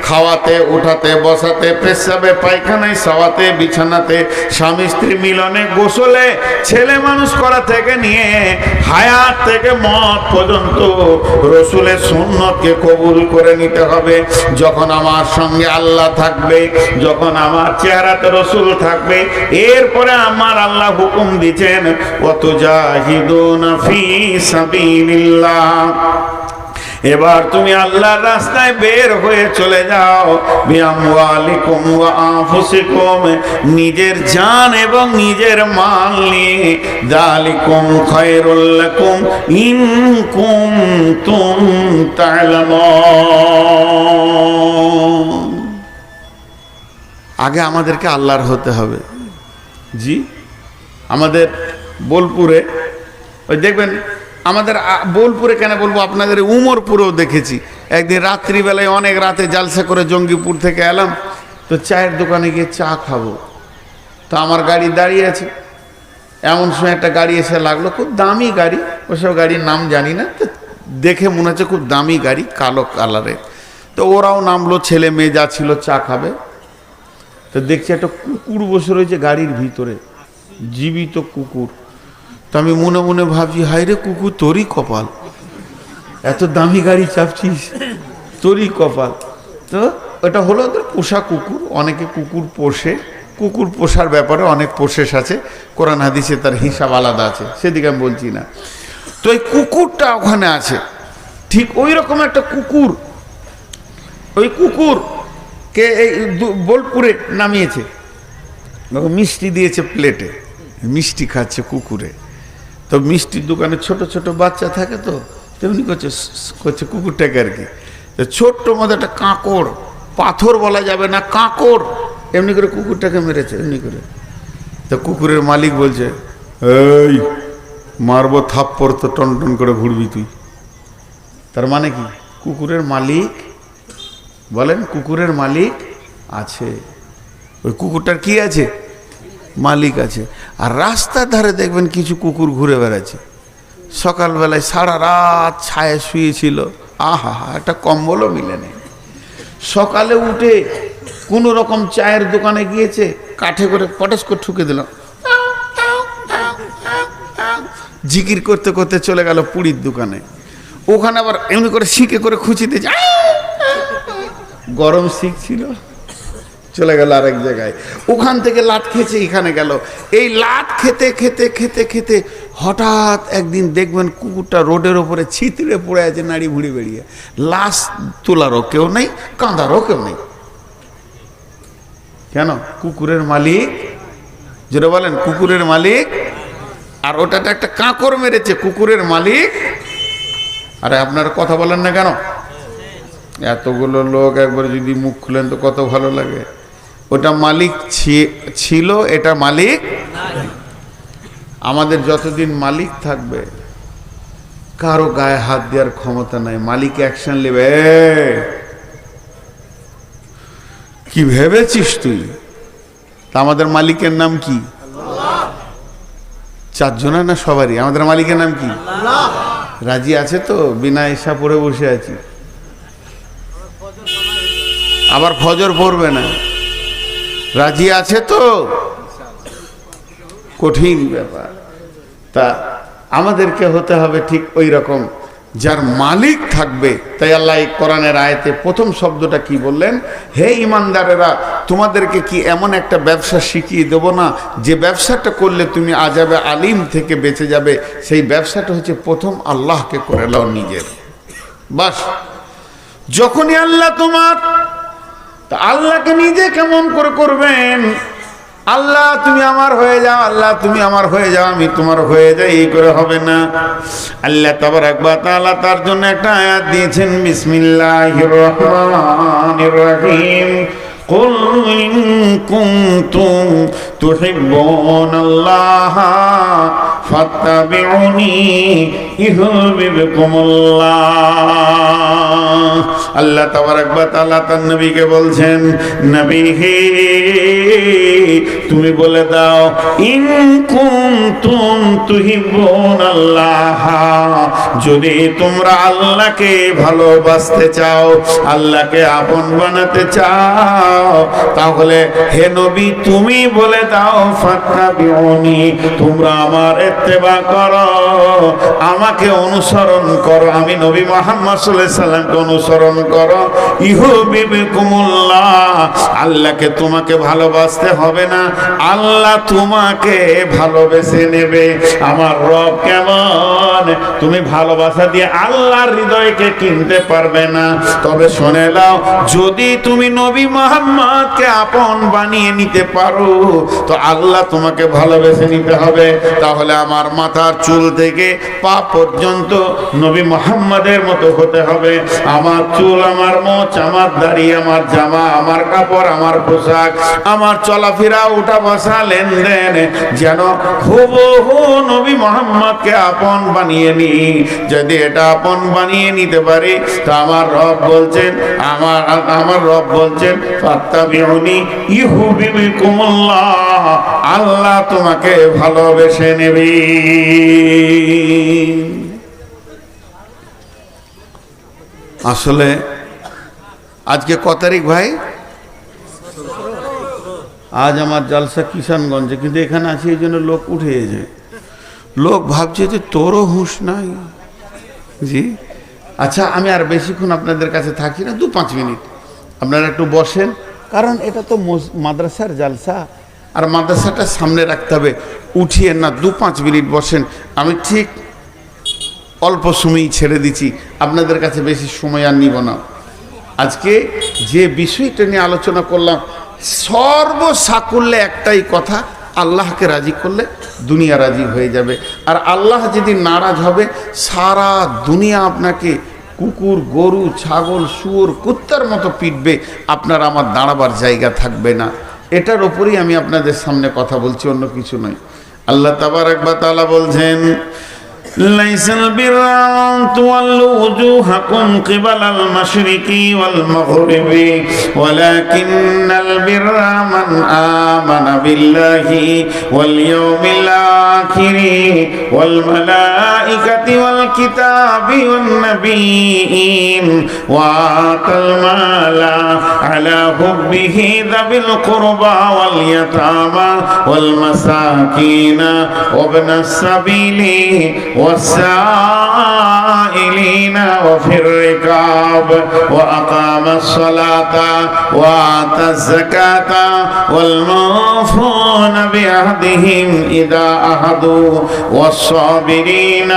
খাওয়াতে, উঠাতে, বসাতে, পেশাবে, পায়খানায়, সাওয়াতে, বিছানাতে, স্বামী স্ত্রী মিলনে, গোসলে, ছেলে মানুষ করা থেকে নিয়ে হায়াত থেকে মত পর্যন্ত রসুলের সুন্নতকে কবুল করে নিতে হবে। যখন আমার সঙ্গে আল্লাহ থাকবে, যখন আমার চেহারাতে রসুল থাকবে, এরপরে আমার আল্লাহ হুকুম দিচ্ছেন ওয়াতুজাহিদুনা ফি সাবিলিল্লাহ। এবার তুমি আল্লাহর রাস্তায় বের হয়ে চলে যাও। বিআমওয়ালিকুম ওয়া আনফুসিকুম, নিজের জান এবং নিজের মাল নিয়ে। যালিকুম খায়রুল লাকুম ইন কুনতুম তা'লামুন। আগে আমাদেরকে আল্লাহর হতে হবে। জি, আমাদের বোলপুরে ওই দেখবেন, আমাদের বোলপুরে কেন বলবো, আপনাদের উমরপুরেও দেখেছি। একদিন রাত্রিবেলায় অনেক রাতে জালসা করে জঙ্গিপুর থেকে এলাম, তো চায়ের দোকানে গিয়ে চা খাবো, তো আমার গাড়ি দাঁড়িয়ে আছে। এমন সময় একটা গাড়ি এসে লাগলো, খুব দামি গাড়ি, ওসব গাড়ির নাম জানি না, তো দেখে মনে হচ্ছে খুব দামি গাড়ি, কালো কালারের। তো ওরাও নামলো, ছেলে মেয়ে যা ছিল চা খাবে। তো দেখছি একটা কুকুর বসে রয়েছে গাড়ির ভিতরে, জীবিত কুকুর। তো আমি মনে মনে ভাবছি, হায় রে কুকুর, তোরই কপাল, এত দামি গাড়ি চাপছিস, তোরই কপাল। তো এটা হলো ওদের পোষা কুকুর, অনেকে কুকুর পোষে, কুকুর পোষার ব্যাপারে অনেক প্রসেস আছে, কোরআন হাদিসে তার হিসাব আলাদা আছে, সেদিকে আমি বলছি না। তো এই কুকুরটা ওখানে আছে, ঠিক ওই রকম একটা কুকুর, ওই কুকুরকে এই বোলপুরে নামিয়েছে, মিষ্টি দিয়েছে প্লেটে, মিষ্টি খাচ্ছে কুকুরে। তো মিষ্টির দোকানে ছোট ছোট বাচ্চা থাকে, তো তেমনি করছে কুকুরটাকে আর কি। ছোট্ট মধ্যে একটা কাঁকড়, পাথর বলা যাবে না, কাঁকড়, এমনি করে কুকুরটাকে মেরেছে, এমনি করে। তো কুকুরের মালিক বলছে, এই মারবো থাপ্পড়, তো টন টন করে ঘুরবি তুই। তার মানে কি, কুকুরের মালিক, বলেন কুকুরের মালিক আছে, ওই কুকুরটার কি আছে, মালিক আছে। আর রাস্তার ধারে দেখবেন কিছু কুকুর ঘুরে বেড়াচ্ছে, সকালবেলায় সারা রাত ছায়া শুয়েছিল, আহা হা, একটা কম্বলও মিলে নেই। সকালে উঠে কোনো রকম চায়ের দোকানে গিয়েছে, কাঠে করে পটাশ করে ঠুকে দিল, জিকির করতে করতে চলে গেল পুরীর দোকানে। ওখানে আবার এমনি করে শিখে করে খুঁচি দিয়েছে, গরম শিখ ছিল, চলে গেল আরেক জায়গায়। ওখান থেকে লাত খেয়েছে, এখানে গেল। এই লাত খেতে খেতে খেতে খেতে হঠাৎ একদিন দেখবেন কুকুরটা রোডের ওপরে ছিতড়ে পড়ে আছে, নাড়ি ভুড়ি বেরিয়ে, লাশ তোলারও কেউ নেই, কাঁদারও কেউ নেই। কেন? কুকুরের মালিক, যেটা বলেন কুকুরের মালিক। আর ওটাতে একটা কাঁকড় মেরেছে, কুকুরের মালিক। আরে আপনারা কথা বলেন না কেন? এতগুলো লোক একবার যদি মুখ খুলেন তো কত ভালো লাগে। ওটা মালিক ছিল, এটা মালিক। আমাদের যতদিন মালিক থাকবে কারো গায়ে হাত দেওয়ার ক্ষমতা নাই, মালিক অ্যাকশন নেবে। কি ভেবেছিস তুই? তা আমাদের মালিকের নাম কি? চারজনা না সবারই? আমাদের মালিকের নাম কি? রাজি আছে তো? বিনা ঈশা পড়ে বসে আছি, আবার ফজর পড়বে না, রাজি আছে তো? কঠিন ব্যাপার। তা আমাদেরকে হতে হবে ঠিক ওই রকম, যার মালিক থাকবে। তাই আল্লাহ কোরআনের আয়াতে প্রথম শব্দটা কি বললেন? হে ইমানদারেরা, তোমাদেরকে কি এমন একটা ব্যবসা শিখিয়ে দেব না, যে ব্যবসাটা করলে তুমি আযাবে আলিম থেকে বেঁচে যাবে? সেই ব্যবসাটা হচ্ছে প্রথম আল্লাহকে করে নাও নিজের। বাস, যখনই আল্লাহ তোমার, আল্লাহকে নিজে কেমন করে করবেন? আল্লাহ তুমি আমার হয়ে যাও, আল্লাহ তুমি আমার হয়ে যাও, আমি তোমার হয়ে যাই, এই করে হবে না। আল্লাহ তাবারাক ওয়া তাআলা তার জন্য একটা আয়াত দিয়েছেন, বিসমিল্লাহির রহমানির রহিম। কুল ইন কুনতুম তুহিব্বুনাল্লাহ ফাত্তাবিউনি ইউহিব্বুকুমুল্লাহ। আল্লাহ তাবারাক ওয়া তাআলা তার নবীকে বলছেন, নবী হে, তুমি বলে দাও, ইন কুনতুম তুহিব্বুনাল্লাহ, যদি তোমরা আল্লাহকে ভালোবাসতে চাও, আল্লাহকে আপন বানাতে চাও, তাহলে হে নবী তুমি বলে দাও, ফাত্তাবিউনি, তোমরা আমার ইত্তেবা করো, আমাকে অনুসরণ করো, আমি নবী মুহাম্মদ সাল্লাল্লাহু আলাইহি সাল্লামকে অনুসরণ করো। ইউহিব্বুকুমুল্লাহ, আল্লাহকে তোমাকে ভালোবাসতে হবে না, আল্লাহ তোমাকে ভালোবেসে নেবে। আমার রব কেমন, তুমি ভালোবাসা দিয়ে আল্লাহর হৃদয়কে কিনতে পারবে না। তবে শুনে নাও, যদি তুমি নবী মুহাম্মদকে আপন বানিয়ে নিতে পারো, তো আল্লাহ তোমাকে ভালোবেসে নিতে হবে। তাহলে আমার মাথার চুল থেকে পা পর্যন্ত নবী মুহাম্মদের মতো হতে হবে। আমার চুল, আমার মোচ, আমার দাড়ি, আমার জামা, আমার কাপড়, আমার পোশাক, আমার চলাফেরা, উঠা বসা, লেনদেন যেন হুবহু নবী মুহাম্মদকে আপন বানিয়ে নি। যদি এটা আপন বানিয়ে নিতে পারি তো আমার রব বলছেন, আমার রব বলছেন ফাত্তাবিউনি ইউহিব্বুকুমুল্লাহ, আল্লাহ তোমাকে ভালোবেসে নেবে। আসলে আজকে কত তারিখ ভাই? আজ আমার জলসা কিষানগঞ্জে, কিন্তু এখানে আছি এই জন্য লোক উঠে যায়। লোক ভাবছে যে তোরও হুঁশ নাই। জি আচ্ছা, আমি আর বেশিক্ষণ আপনাদের কাছে থাকি না, 2-5 মিনিট আপনারা একটু বসেন, কারণ এটা তো মাদ্রাসার জালসা, আর মাদ্রাসাটা সামনে রাখতে হবে। উঠিয়ে না, 2-5 মিনিট বসেন। আমি ঠিক অল্প সময়ই ছেড়ে দিচ্ছি, আপনাদের কাছে বেশি সময় আর নিব না। আজকে যে বিষয়টা নিয়ে আলোচনা করলাম, সর্বসাকুল্যে একটাই কথা, আল্লাহকে রাজি করলে দুনিয়া রাজি হয়ে যাবে। আর আল্লাহ যদি নারাজ হবে, সারা দুনিয়া আপনাকে কুকুর, গরু, ছাগল, শুয়োর, কুত্তার মতো পিটবে, আপনার আমার দাঁড়াবার জায়গা থাকবে না। এটার ওপরেই আমি আপনাদের সামনে কথা বলছি, অন্য কিছু নয়। আল্লাহ তাবারক ওয়া তাআলা বলছেন, লাইসাল বিররা আন তুওয়াল্লু ওয়ুজুহাকুম কিবালাল মাশরিকি ওয়াল মাগরিবি ওয়ালাকিন্নাল বিররা মান আমানা বিল্লাহি ওয়াল ইয়াউমিল আখিরি ওয়াল মালাইকাতি ওয়াল কিতাবি ওয়ান নাবিয়্যিন ওয়া আতাল মালা আলা হুব্বিহি যাবিল কুরবা ওয়াল ইয়াতামা ওয়াল মাসাকিনা ওয়া ইবনাস সাবিলি والسائلين وفي الركاب وأقام الصلاة وآتى الزكاة والموفون بعهدهم إذا عاهدوا والصابرين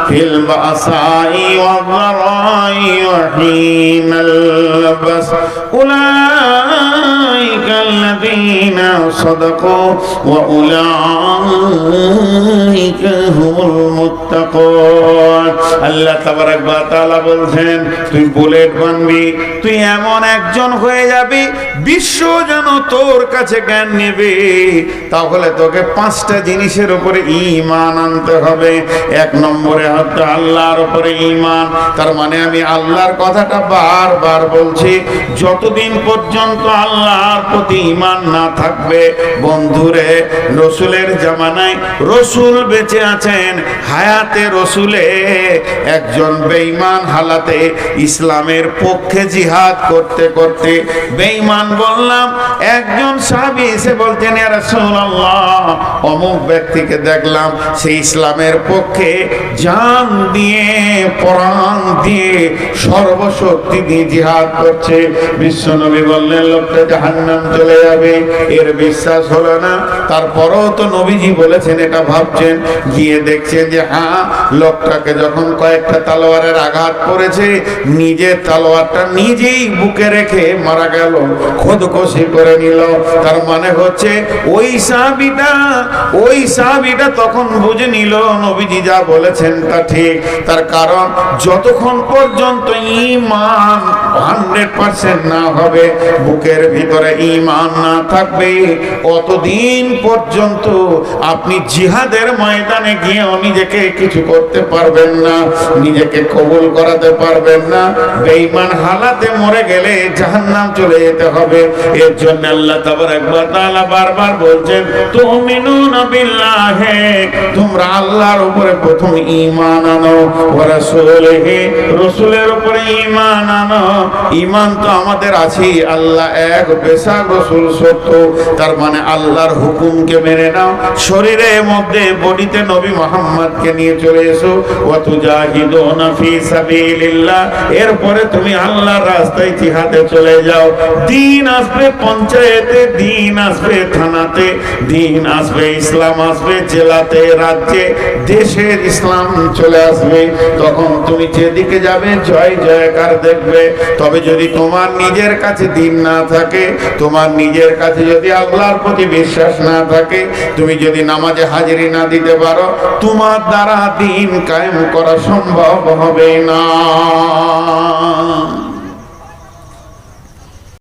في البأساء والضراء وحين البأس أولئك الذين صدقوا وأولئك هم المتقون। আল্লাহ তাবারক ওয়া তাআলা বলছেন, তুই বুলেট বানবি, তুই এমন একজন হয়ে যাবি বিশ্ব যেন তোর কাছে জ্ঞান নেবে। তাহলে তোকে 5টা জিনিসের উপরে ঈমান আনতে হবে। 1 নম্বরে হচ্ছে আল্লাহর উপরে ঈমান। তার মানে আমি আল্লাহর কথাটা বারবার বলছি, যতদিন পর্যন্ত আল্লাহর প্রতি ঈমান না থাকবে, বন্ধুরে, রসুলের জামানায় রসুল বেঁচে আছেন, হায়াতে রসুলে একজন বেঈমান হালাতে ইসলামের পক্ষে জিহাদ করতে করতে, বেঈমান বললাম, একজন সাহাবী এসে বলতেন, ইয়া রাসূলুল্লাহ, অমুক ব্যক্তিকে দেখলাম সে ইসলামের পক্ষে জান দিয়ে, প্রাণ দিয়ে, সর্বশক্তি দিয়ে জিহাদ করছে। বিশ্বনবী বললেন, লোকটা জাহান্নাম চলে যাবে। এর বিশ্বাস হলো না। তারপরেও তো নবীজি বলেছেন, এটা ভাবছেন, গিয়ে দেখছেন যে হ্যাঁ, লোকটাকে যখন কয়েকটা তলোয়ারের আঘাত পড়েছে, নিজের তলোয়ারটা নিজেই বুকে রেখে মারা গেল, খোদকুশি করে নিল। তার মানে হচ্ছে ওই সাহাবীটা তখন বুঝে নিল নবীজি যা বলেছেন তা ঠিক। তার কারণ যতক্ষণ পর্যন্ত ঈমান 100% না হবে, বুকের ভিতরে ঈমান না থাকবে, অতদিন পর্যন্ত আপনি জিহাদের ময়দানে গিয়েও নিজেকে কিছু করতে পারবেন না, নিজেকে কবুল করাতে পারবেন না। বেঈমান হালাতে মরে গেলে জাহান্নাম চলে যেতে হবে। এর জন্য আল্লাহ তাবারক ওয়া তাআলা বারবার বলছেন, তুমিনুনা বিল্লাহি, তোমরা আল্লাহর উপরে প্রথম ঈমান আনো, ওয়া রাসূলিহি, রাসূলের উপরে ঈমান আনো। ঈমান তো আমাদের আছে, আল্লাহ এক, বেশক রাসূল সত্য। তার মানে আল্লাহর হুকুমকে মেনে নাও, শরীরের মধ্যে, বডিতে নবী মুহাম্মদকে নিয়ে চলে এসো। ওয়া তুজাহিদুনা ফি সাবিলিল্লাহ, এরপরে তুমি আল্লাহর রাস্তায় জিহাদে চলে যাও। দিন আসবে পঞ্চায়েতে, দিন আসবে থানাতে, দিন আসবে, ইসলাম আসবে জেলাতে, রাজ্যে, দেশের ইসলাম চলে আসবে। তখন তুমি যেদিকে যাবে জয় জয়কার দেখবে। তবে যদি তোমার নিজের কাছে দিন না থাকে, তোমার নিজের কাছে যদি আল্লাহর প্রতি বিশ্বাস না থাকে, তুমি যদি নামাজে হাজিরি না দিতে পারো, তোমার দ্বারা দিন কায়েম করা সম্ভব হবে না।